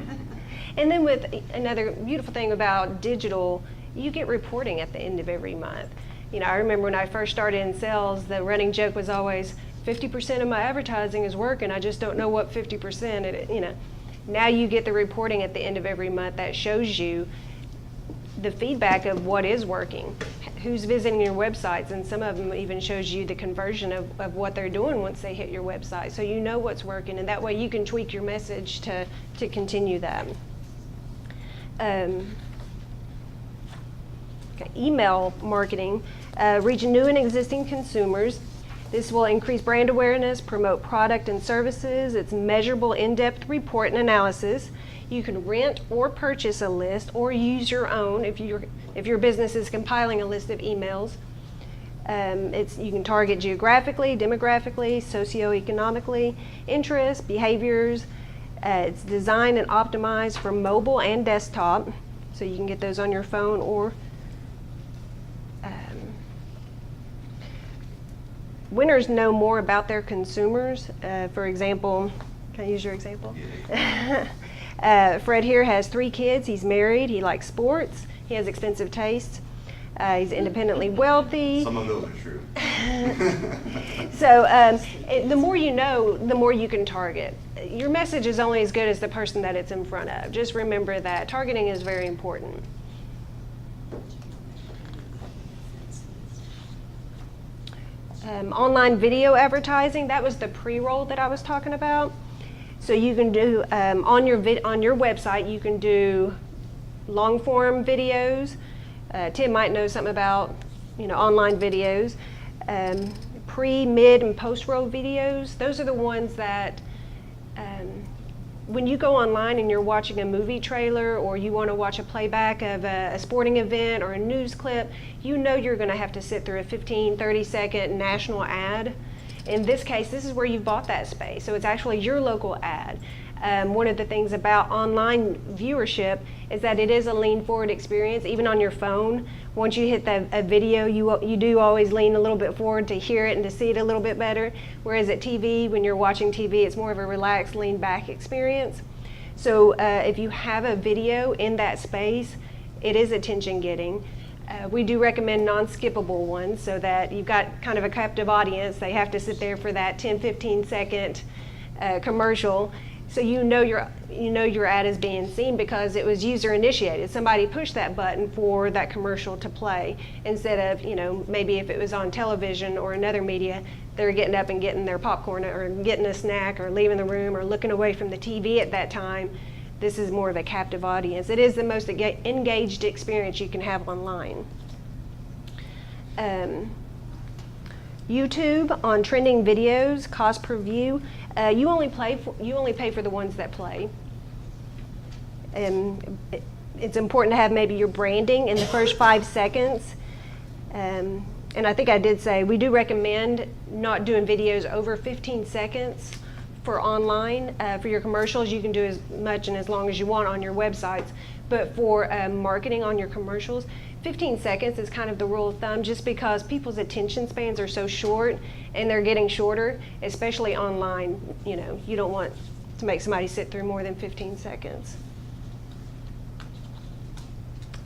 Speaker 5: then with another beautiful thing about digital, you get reporting at the end of every month. You know, I remember when I first started in sales, the running joke was always 50% of my advertising is working, I just don't know what 50% it, you know. Now you get the reporting at the end of every month that shows you the feedback of what is working, who's visiting your websites, and some of them even shows you the conversion of what they're doing once they hit your website. So you know what's working, and that way you can tweak your message to continue that. Okay, email marketing, reaching new and existing consumers. This will increase brand awareness, promote product and services. It's measurable, in-depth report and analysis. You can rent or purchase a list or use your own if your business is compiling a list of emails. You can target geographically, demographically, socioeconomically, interests, behaviors. It's designed and optimized for mobile and desktop, so you can get those on your phone or winners know more about their consumers. For example, can I use your example?
Speaker 7: Yeah.
Speaker 5: Fred here has 3 kids. He's married. He likes sports. He has expensive tastes. He's independently wealthy.
Speaker 7: Some of those are true.
Speaker 5: So the more you know, the more you can target. Your message is only as good as the person that it's in front of. Just remember that targeting is very important. Online video advertising, that was the pre-roll that I was talking about. So you can do, on your website, you can do long form videos. Tim might know something about, online videos. Pre, mid, and post-roll videos, those are the ones that when you go online and you're watching a movie trailer or you want to watch a playback of a sporting event or a news clip, you know you're going to have to sit through a 15, 30-second national ad. In this case, this is where you've bought that space, so it's actually your local ad. One of the things about online viewership is that it is a lean forward experience, even on your phone. Once you hit a video, you do always lean a little bit forward to hear it and to see it a little bit better. Whereas at TV, when you're watching TV, it's more of a relaxed, lean back experience. So if you have a video in that space, it is attention getting. We do recommend non-skippable ones so that you've got kind of a captive audience. They have to sit there for that 10, 15 second commercial. So you know your ad is being seen because it was user initiated. Somebody pushed that button for that commercial to play instead of, maybe if it was on television or another media, they're getting up and getting their popcorn or getting a snack or leaving the room or looking away from the TV at that time. This is more of a captive audience. It is the most engaged experience you can have online. YouTube on trending videos, cost per view. You only pay for the ones that play. It's important to have maybe your branding in the first 5 seconds. And I think I did say we do recommend not doing videos over 15 seconds for online. For your commercials, you can do as much and as long as you want on your websites. But for marketing on your commercials, 15 seconds is kind of the rule of thumb, just because people's attention spans are so short and they're getting shorter, especially online. You don't want to make somebody sit through more than 15 seconds.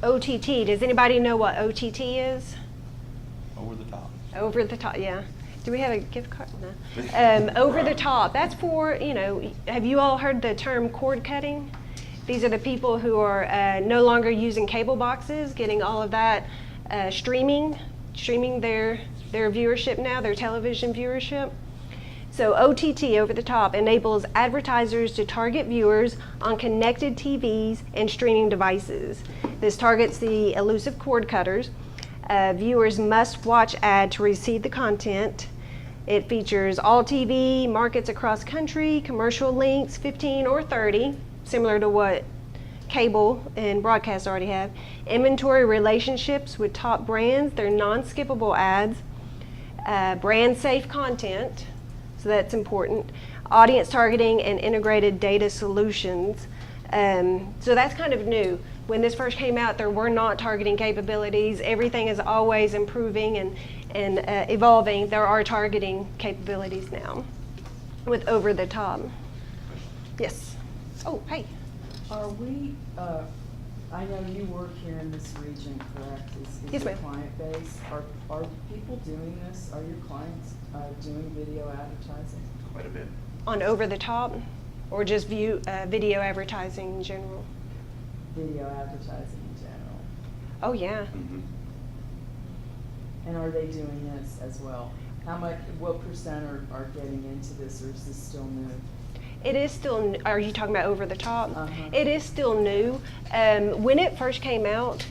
Speaker 5: OTT, does anybody know what OTT is?
Speaker 1: Over the top.
Speaker 5: Over the top, yeah. Do we have a gift card? No. Over the top, that's for, have you all heard the term cord cutting? These are the people who are no longer using cable boxes, getting all of that streaming their their viewership now, their television viewership. So OTT, over the top, enables advertisers to target viewers on connected TVs and streaming devices. This targets the elusive cord cutters. Viewers must watch ad to receive the content. It features all TV markets across country, commercial links, 15 or 30, similar to what cable and broadcast already have. Inventory relationships with top brands, they're non-skippable ads. Brand safe content, so that's important. Audience targeting and integrated data solutions. So that's kind of new. When this first came out, there were not targeting capabilities. Everything is always improving and evolving. There are targeting capabilities now with over the top. Yes. Oh, hey.
Speaker 10: Are we, I know you work here in this region, correct? Is
Speaker 5: Yes,
Speaker 10: your
Speaker 5: ma'am.
Speaker 10: client base? Are people doing this? Are your clients doing video advertising?
Speaker 7: Quite a bit.
Speaker 5: On over the top, or just video advertising in general?
Speaker 10: Video advertising in general.
Speaker 5: Oh, yeah.
Speaker 7: Mhm.
Speaker 10: And are they doing this as well? What percent are getting into this, or is this still new?
Speaker 5: It is still, are you talking about over the top?
Speaker 10: Uh-huh.
Speaker 5: It is still new. When it first came out,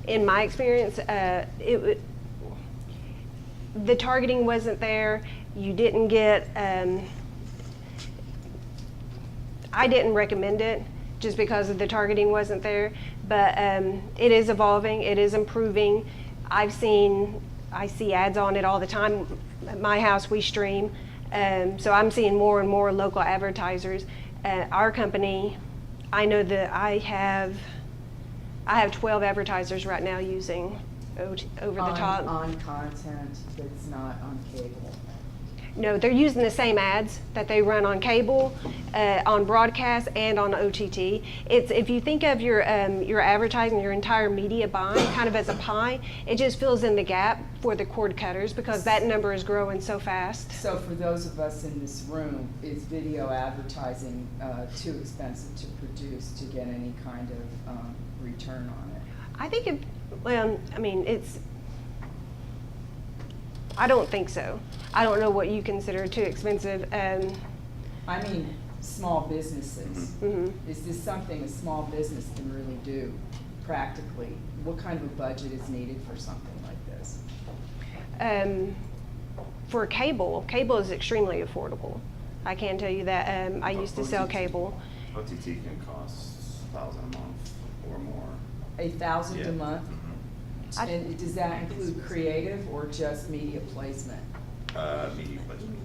Speaker 5: in my experience, the targeting wasn't there. You didn't get, I didn't recommend it just because of the targeting wasn't there, but it is evolving, it is improving. I see ads on it all the time. At my house, we stream. So I'm seeing more and more local advertisers. Our company, I know that I have 12 advertisers right now using over the top.
Speaker 10: On content that's not on cable.
Speaker 5: No, they're using the same ads that they run on cable, on broadcast, and on OTT. It's, if you think of your advertising, your entire media buying kind of as a pie, it just fills in the gap for the cord cutters because that number is growing so fast.
Speaker 10: So for those of us in this room, is video advertising too expensive to produce to get any kind of return on it?
Speaker 5: I think I don't think so. I don't know what you consider too expensive.
Speaker 10: I mean, small businesses.
Speaker 5: Mm-hmm.
Speaker 10: Is this something a small business can really do practically? What kind of a budget is needed for something like this?
Speaker 5: For cable is extremely affordable. I can tell you that. I used to sell cable.
Speaker 7: OTT can cost $1,000 a month or more.
Speaker 10: $1,000
Speaker 7: Yeah.
Speaker 10: a month?
Speaker 7: Mhm.
Speaker 10: And does that include creative or just media placement?
Speaker 7: Media placement.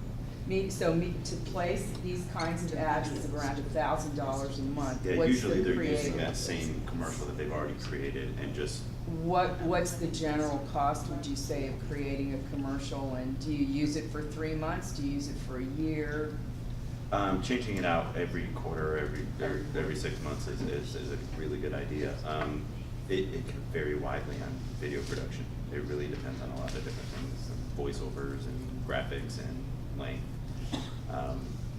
Speaker 10: To place these kinds of ads is around $1,000 a month.
Speaker 7: Yeah,
Speaker 10: What's
Speaker 7: usually
Speaker 10: the
Speaker 7: they're using
Speaker 10: creative?
Speaker 7: that same commercial that they've already created and just,
Speaker 10: What's the general cost, would you say, of creating a commercial, and do you use it for 3 months? Do you use it for a year?
Speaker 7: changing it out every quarter, every 6 months is a really good idea. It can vary widely on video production. It really depends on a lot of different things, voiceovers and graphics and length.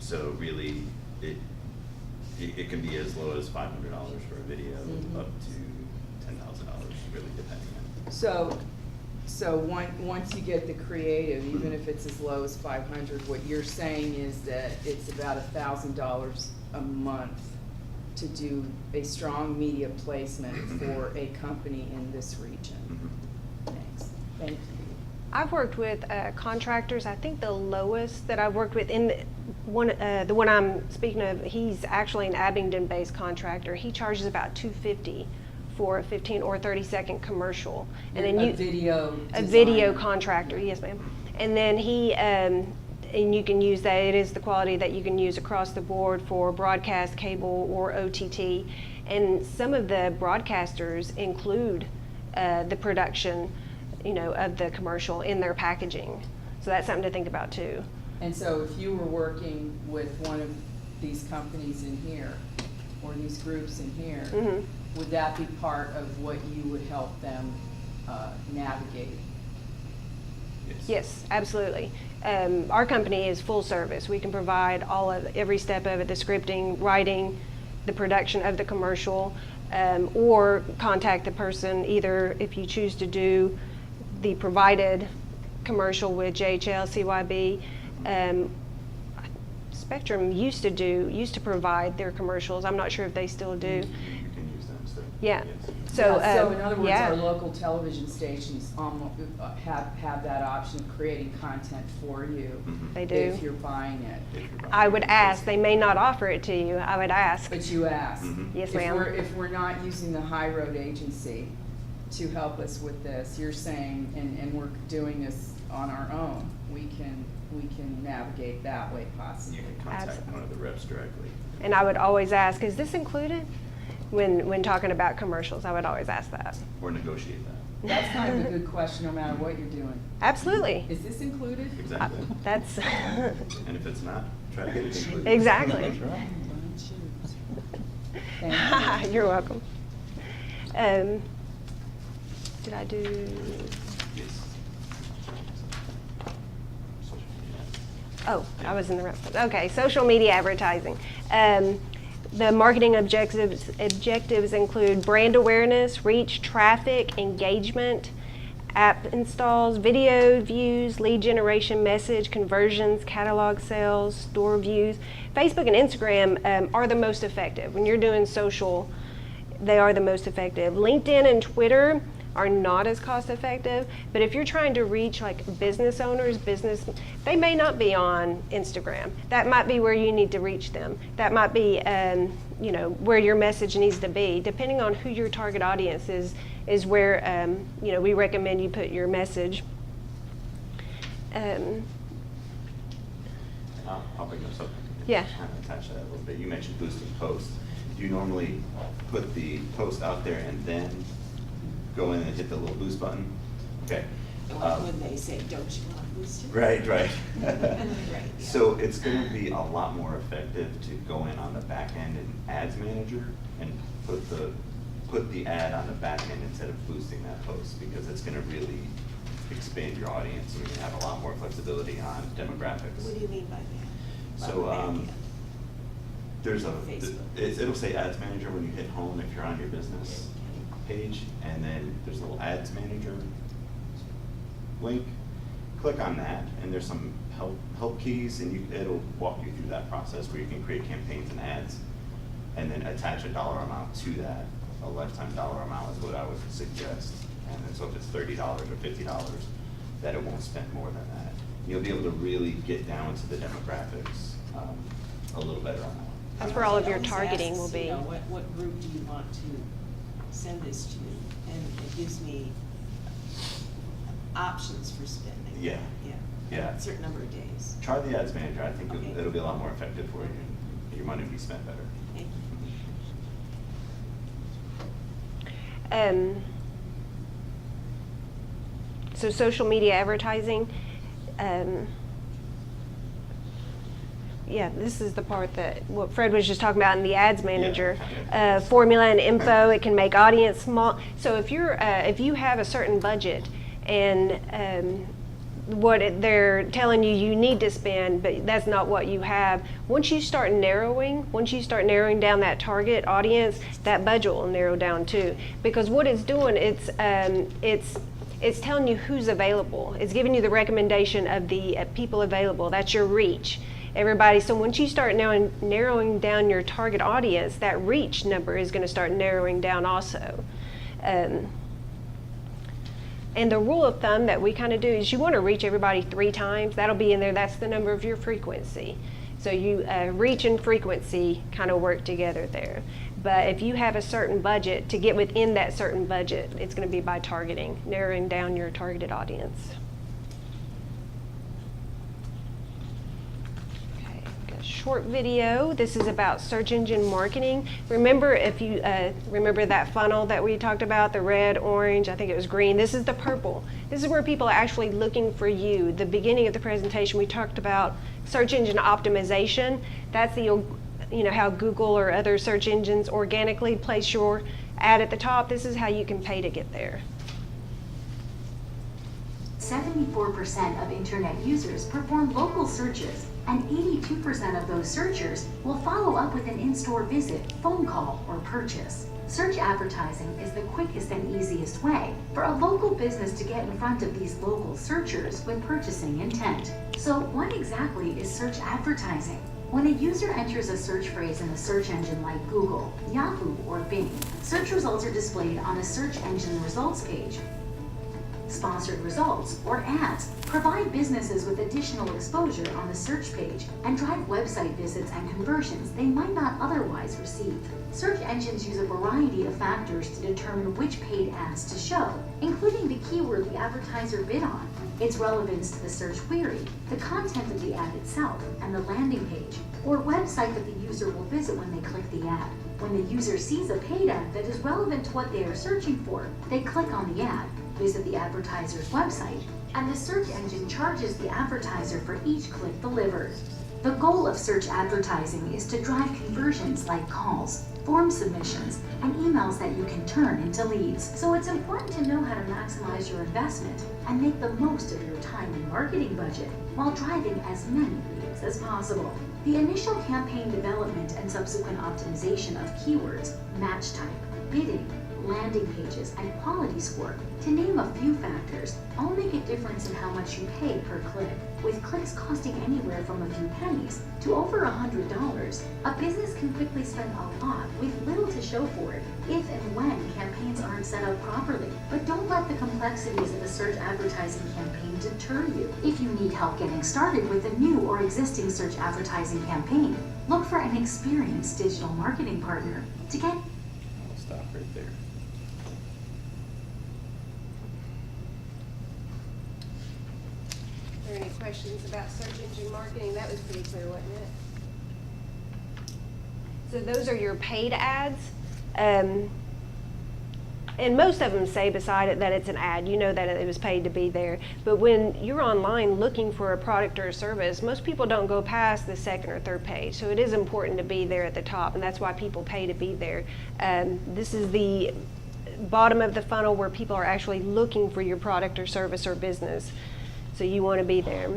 Speaker 7: So really, it can be as low as $500 for a video, up to $10,000, really depending on.
Speaker 10: So once you get the creative, even if it's as low as 500, what you're saying is that it's about $1,000 a month to do a strong media placement for a company in this region. Thanks. Thank you.
Speaker 5: I've worked with contractors. I think the lowest that I've worked with in the one I'm speaking of, he's actually an Abingdon-based contractor. He charges about $250 for a 15 or 30-second commercial, and then
Speaker 10: A video
Speaker 5: video
Speaker 10: designer.
Speaker 5: contractor. Yes, ma'am. And then he and you can use that. It is the quality that you can use across the board for broadcast, cable, or OTT. And some of the broadcasters include the production, of the commercial in their packaging. So that's something to think about too.
Speaker 10: And so if you were working with one of these companies in here, or these groups in here, would that be part of what you would help them navigate?
Speaker 5: Yes, absolutely. Our company is full service. We can provide every step of it, the scripting, writing, the production of the commercial, or contact the person either if you choose to do the provided commercial with JHL, CYB. Spectrum used to provide their commercials. I'm not sure if they still do.
Speaker 7: You can use them still.
Speaker 5: Yeah.
Speaker 7: Yes.
Speaker 5: So,
Speaker 10: So in other words,
Speaker 5: yeah.
Speaker 10: our local television stations have that option of creating content for you.
Speaker 7: Mhm.
Speaker 5: They do.
Speaker 10: If you're buying it.
Speaker 7: If you're buying
Speaker 5: I would
Speaker 7: it.
Speaker 5: ask. They may not offer it to you. I would ask.
Speaker 10: But you ask.
Speaker 7: Mhm.
Speaker 5: Yes, ma'am.
Speaker 10: If we're not using the High Road Agency to help us with this, you're saying, and we're doing this on our own, we can navigate that way possibly.
Speaker 7: You can contact one of the reps directly.
Speaker 5: And I would always ask, is this included? When talking about commercials, I would always ask that.
Speaker 7: Or negotiate that.
Speaker 10: That's kind of a good question, no matter what you're doing.
Speaker 5: Absolutely.
Speaker 10: Is this included?
Speaker 7: Exactly.
Speaker 5: That's
Speaker 7: And if it's not, try to get it included.
Speaker 5: exactly.
Speaker 10: Thank you.
Speaker 5: You're welcome. Did I do?
Speaker 7: Yes. Social media.
Speaker 5: Oh, I was in the right place. Okay, social media advertising. The marketing objectives include brand awareness, reach, traffic, engagement, app installs, video views, lead generation, message, conversions, catalog sales, store views. Facebook and Instagram are the most effective. When you're doing social, they are the most effective. LinkedIn and Twitter are not as cost effective, but if you're trying to reach like business owners, they may not be on Instagram. That might be where you need to reach them. That might be where your message needs to be. Depending on who your target audience is where we recommend you put your message.
Speaker 7: I'll bring this up.
Speaker 5: Yeah.
Speaker 7: Kind of attach that a little bit. You mentioned boosting posts. Do you normally put the post out there and then go in and hit the little boost button? Okay.
Speaker 9: When they say, don't you want to boost it?
Speaker 7: Right.
Speaker 9: Right, yeah.
Speaker 7: So it's going to be a lot more effective to go in on the back end in Ads Manager and put the ad on the back end instead of boosting that post, because it's going to really expand your audience. You're going to have a lot more flexibility on demographics.
Speaker 9: What do you mean by that? By the
Speaker 7: So
Speaker 9: back end?
Speaker 7: there's
Speaker 9: Facebook.
Speaker 7: it'll say Ads Manager when you hit home if you're on your business page, and then there's a little Ads Manager link. Click on that, and there's some help keys, and it'll walk you through that process where you can create campaigns and ads, and then attach a dollar amount to that. A lifetime dollar amount is what I would suggest. And then so if it's $30 or $50, that it won't spend more than that. You'll be able to really get down to the demographics a little better on that one.
Speaker 5: That's where all of your
Speaker 9: It always
Speaker 5: targeting
Speaker 9: asks,
Speaker 5: will be.
Speaker 9: What group do you want to send this to? And it gives me options for spending.
Speaker 7: Yeah.
Speaker 9: A certain number of days.
Speaker 7: Try the Ads Manager. I think
Speaker 9: Okay.
Speaker 7: it'll be a lot more effective for you. Your money will be spent better.
Speaker 9: Thank you.
Speaker 5: So social media advertising, this is the part that what Fred was just talking about in the Ads Manager. Formula and info, it can make audience small. So if you have a certain budget and they're telling you need to spend, but that's not what you have. Once you start narrowing down that target audience, that budget will narrow down too. Because what it's doing, it's telling you who's available. It's giving you the recommendation of the people available. That's your reach. Everybody. So once you start narrowing down your target audience, that reach number is going to start narrowing down also. And the rule of thumb that we kind of do is you want to reach everybody 3 times. That'll be in there. That's the number of your frequency. So you reach and frequency kind of work together there. But if you have a certain budget, to get within that certain budget, it's going to be by targeting, narrowing down your targeted audience. Short video. This is about search engine marketing. Remember, if you remember that funnel that we talked about, the red, orange, I think it was green. This is the purple. This is where people are actually looking for you. The beginning of the presentation, we talked about search engine optimization. That's the, how Google or other search engines organically place your ad at the top. This is how you can pay to get there.
Speaker 2: 74% of internet users perform local searches and 82% of those searchers will follow up with an in-store visit, phone call, or purchase. Search advertising is the quickest and easiest way for a local business to get in front of these local searchers with purchasing intent. So what exactly is search advertising? When a user enters a search phrase in a search engine like Google, Yahoo, or Bing, search results are displayed on a search engine results page. Sponsored results, or ads, provide businesses with additional exposure on the search page and drive website visits and conversions they might not otherwise receive. Search engines use a variety of factors to determine which paid ads to show, including the keyword the advertiser bid on, its relevance to the search query, the content of the ad itself, and the landing page, or website that the user will visit when they click the ad. When the user sees a paid ad that is relevant to what they are searching for, they click on the ad, visit the advertiser's website, and the search engine charges the advertiser for each click delivered. The goal of search advertising is to drive conversions like calls, form submissions, and emails that you can turn into leads. So it's important to know how to maximize your investment and make the most of your time and marketing budget while driving as many leads as possible. The initial campaign development and subsequent optimization of keywords, match type, bidding, landing pages, and quality score, to name a few factors, all make a difference in how much you pay per click. With clicks costing anywhere from a few pennies to over $100, a business can quickly spend a lot with little to show for it if and when campaigns aren't set up properly. But don't let the complexities of a search advertising campaign deter you. If you need help getting started with a new or existing search advertising campaign, look for an experienced digital marketing partner to get.
Speaker 7: I'll stop right there.
Speaker 5: Are there any questions about search engine marketing? That was pretty clear, wasn't it? So those are your paid ads. And most of them say beside it that it's an ad. You know that it was paid to be there. But when you're online looking for a product or a service, most people don't go past the second or third page. So it is important to be there at the top, and that's why people pay to be there. This is the bottom of the funnel where people are actually looking for your product or service or business. So you want to be there.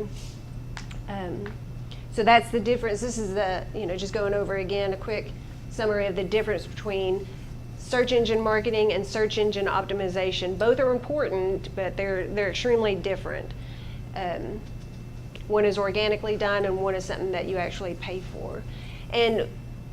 Speaker 5: So that's the difference. This is the, just going over again, a quick summary of the difference between search engine marketing and search engine optimization. Both are important, but they're extremely different. One is organically done and one is something that you actually pay for. And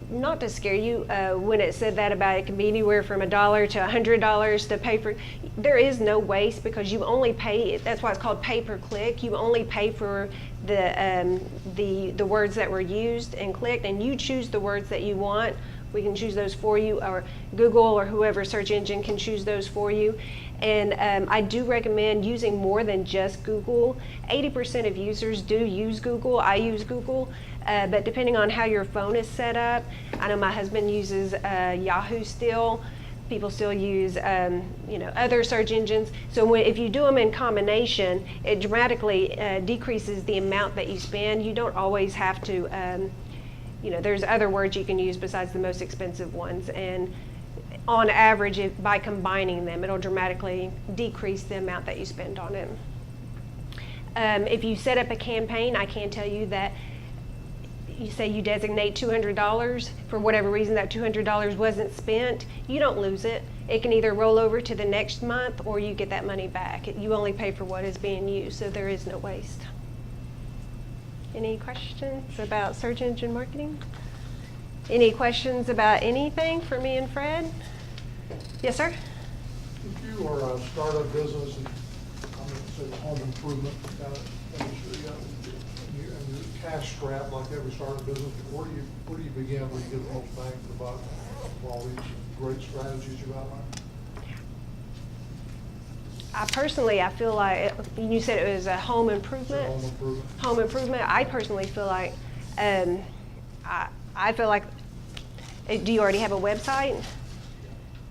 Speaker 5: not to scare you, when it said that about it can be anywhere from $1 to $100 to pay for, there is no waste because you only pay, that's why it's called pay per click. You only pay for the words that were used and clicked, and you choose the words that you want. We can choose those for you, or Google or whoever search engine can choose those for you. And I do recommend using more than just Google. 80% of users do use Google. I use Google, but depending on how your phone is set up, I know my husband uses Yahoo still. People still use other search engines. So if you do them in combination, it dramatically decreases the amount that you spend. You don't always have to, there's other words you can use besides the most expensive ones. And on average, by combining them, it'll dramatically decrease the amount that you spend on it. If you set up a campaign, I can tell you that you say you designate $200, for whatever reason that $200 wasn't spent, you don't lose it. It can either roll over to the next month or you get that money back. You only pay for what is being used, so there is no waste. Any questions about search engine marketing? Any questions about anything for me and Fred? Yes, sir?
Speaker 3: If you are a startup business, and I'm going to say home improvement kind of industry, and you're cash strapped like every startup business, where do you begin where you get the most bang for the buck for all these great strategies you've outlined?
Speaker 5: I feel like, you said it was a home improvement?
Speaker 3: Home improvement.
Speaker 5: Home improvement. I personally feel like, I feel like, do you already have a website?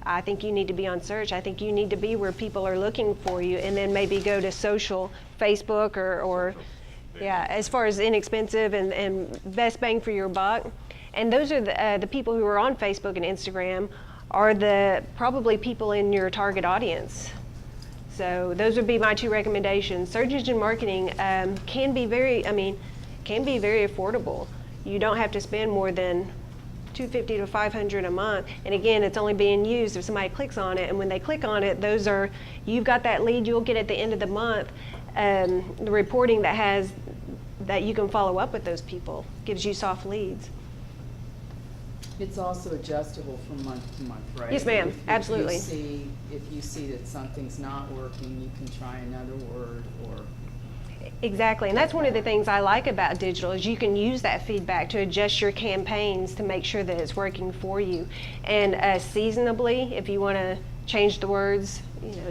Speaker 5: I think you need to be on search. I think you need to be where people are looking for you, and then maybe go to social, Facebook or yeah, as far as inexpensive and best bang for your buck. And those are the people who are on Facebook and Instagram are probably people in your target audience. So those would be my two recommendations. Search engine marketing can be very, can be very affordable. You don't have to spend more than $250 to $500 a month. And again, it's only being used if somebody clicks on it. And when they click on it, you've got that lead you'll get at the end of the month. The reporting that you can follow up with those people gives you soft leads.
Speaker 10: It's also adjustable from month to month, right?
Speaker 5: Yes, ma'am. Absolutely.
Speaker 10: If you see that something's not working, you can try another word or.
Speaker 5: Exactly, and that's one of the things I like about digital is you can use that feedback to adjust your campaigns to make sure that it's working for you. And seasonably, if you want to change the words,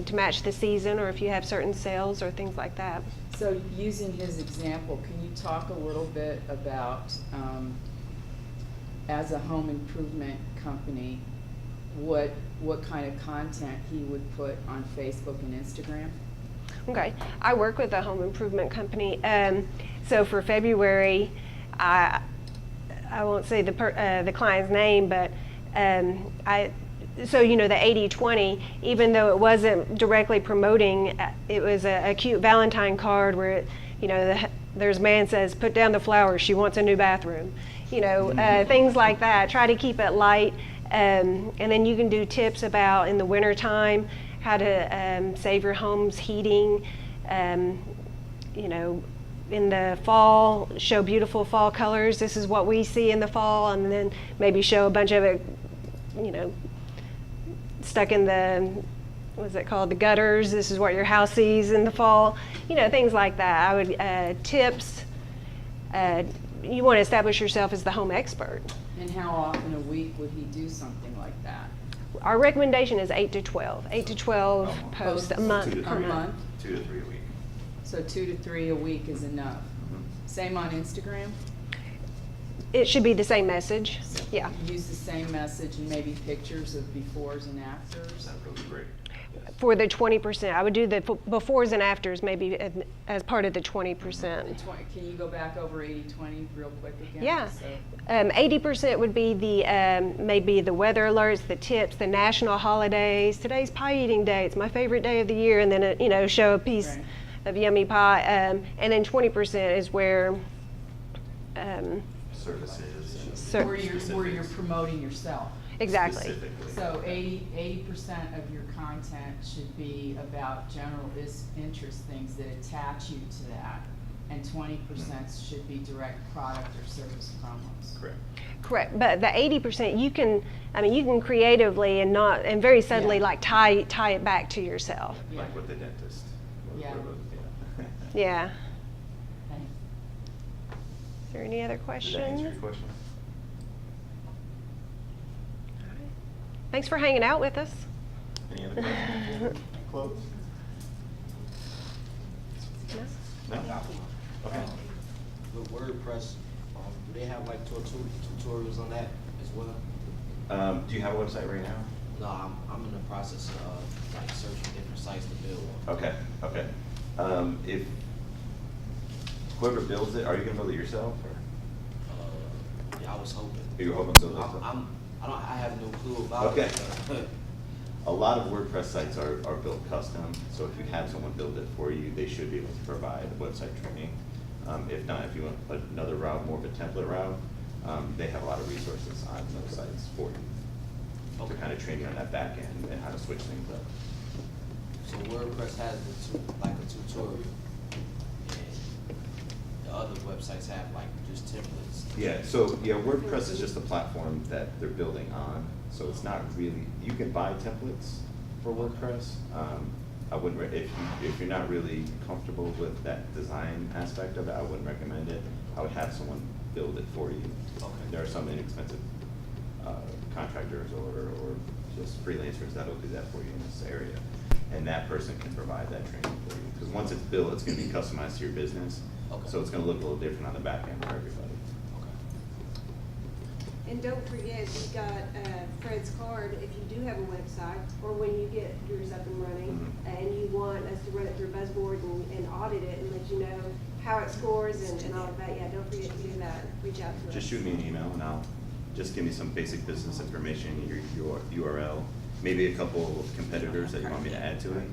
Speaker 5: to match the season, or if you have certain sales or things like that.
Speaker 10: So using his example, can you talk a little bit about, as a home improvement company, what kind of content he would put on Facebook and Instagram?
Speaker 5: Okay, I work with a home improvement company. So for February, I won't say the client's name, but so the 80-20, even though it wasn't directly promoting, it was a cute Valentine card where there's a man says, "Put down the flowers. She wants a new bathroom." Things like that. Try to keep it light, and then you can do tips about in the wintertime how to save your home's heating. In the fall, show beautiful fall colors. This is what we see in the fall, and then maybe show a bunch of it, stuck in the, what's it called, the gutters. This is what your house sees in the fall. Things like that. I would tips. You want to establish yourself as the home expert.
Speaker 10: And how often a week would he do something like that?
Speaker 5: Our recommendation is 8 to 12. 8 to 12 posts a month.
Speaker 7: 2 to
Speaker 5: per
Speaker 7: 3.
Speaker 5: month.
Speaker 7: 2 to 3 a week.
Speaker 10: So 2 to 3 a week is enough.
Speaker 7: Mhm.
Speaker 10: Same on Instagram?
Speaker 5: It should be the same message. Yeah.
Speaker 10: Use the same message and maybe pictures of befores and afters?
Speaker 7: That would be great.
Speaker 5: For the 20%, I would do the befores and afters maybe as part of the 20%.
Speaker 10: Can you go back over 80-20 real quick again?
Speaker 5: Yeah.
Speaker 10: So,
Speaker 5: 80% would be maybe the weather alerts, the tips, the national holidays. Today's pie eating day. It's my favorite day of the year, and then show a piece
Speaker 10: Right.
Speaker 5: of yummy pie. And then 20% is where
Speaker 7: Services.
Speaker 10: where you're promoting yourself.
Speaker 5: Exactly.
Speaker 7: Specifically.
Speaker 10: So 80% of your content should be about general interest, things that attach you to that, and 20% should be direct product or service promos.
Speaker 7: Correct.
Speaker 5: Correct, but the 80% you can creatively and very subtly
Speaker 10: Yeah.
Speaker 5: like tie it back to yourself.
Speaker 10: Yeah.
Speaker 7: Like with the dentist.
Speaker 10: Yeah.
Speaker 5: Yeah.
Speaker 10: Thanks.
Speaker 5: Is there any other
Speaker 7: Did that answer
Speaker 5: questions?
Speaker 7: your question?
Speaker 5: Thanks for hanging out with us.
Speaker 7: Any other questions? Close? No? Okay.
Speaker 8: With WordPress, do they have like tutorials on that as well?
Speaker 7: Do you have a website right now?
Speaker 8: No, I'm in the process of like searching different sites to build on.
Speaker 7: Okay, okay. If whoever builds it, are you gonna build it yourself or?
Speaker 8: Yeah, I was hoping.
Speaker 7: You're hoping to build it?
Speaker 8: I have no clue about
Speaker 7: Okay.
Speaker 8: it.
Speaker 7: A lot of WordPress sites are built custom, so if you have someone build it for you, they should be able to provide website training. If not, if you want another route, more of a template route, they have a lot of resources on those sites for you to kind of train you on that back end and how to switch things up.
Speaker 8: So WordPress has like a tutorial, and the other websites have like just templates.
Speaker 7: Yeah, so WordPress is just a platform that they're building on, so it's not really, you can buy templates for WordPress. I wouldn't, if you're not really comfortable with that design aspect of it, I wouldn't recommend it. I would have someone build it for you.
Speaker 8: Okay.
Speaker 7: There are some inexpensive contractors or just freelancers that'll do that for you in this area. And that person can provide that training for you. Because once it's built, it's gonna be customized to your business.
Speaker 8: Okay.
Speaker 7: So it's gonna look a little different on the back end for everybody.
Speaker 14: And don't forget, we got Fred's card, if you do have a website, or when you get yours up and running, and you want us to run it through Buzzboard and audit it and let you know how it scores and all of that, yeah, don't forget to do that, reach out to us.
Speaker 7: Just shoot me an email and I'll, just give me some basic business information, your URL, maybe a couple of competitors that you want me to add to it,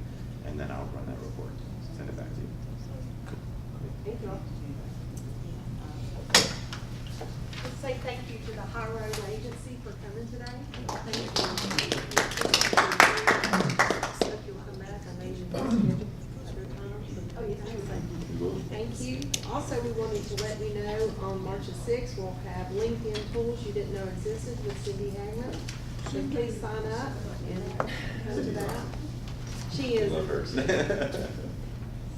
Speaker 7: and then I'll run that report, send it back to you.
Speaker 14: Thank you all. say thank you to the High Road Agency for coming today. Thank you. So if you'll come back, I know you're scheduled other times. Oh, yes, thank you. Also, we wanted to let you know, on March the 6th, we'll have LinkedIn tools you didn't know existed with Cindy Hagman. So please sign up and come to that. She is.
Speaker 7: Love her.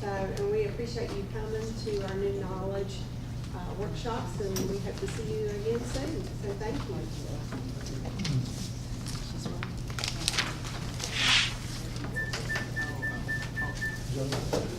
Speaker 14: So, and we appreciate you coming to our new knowledge workshops, and we hope to see you again soon. So thank you.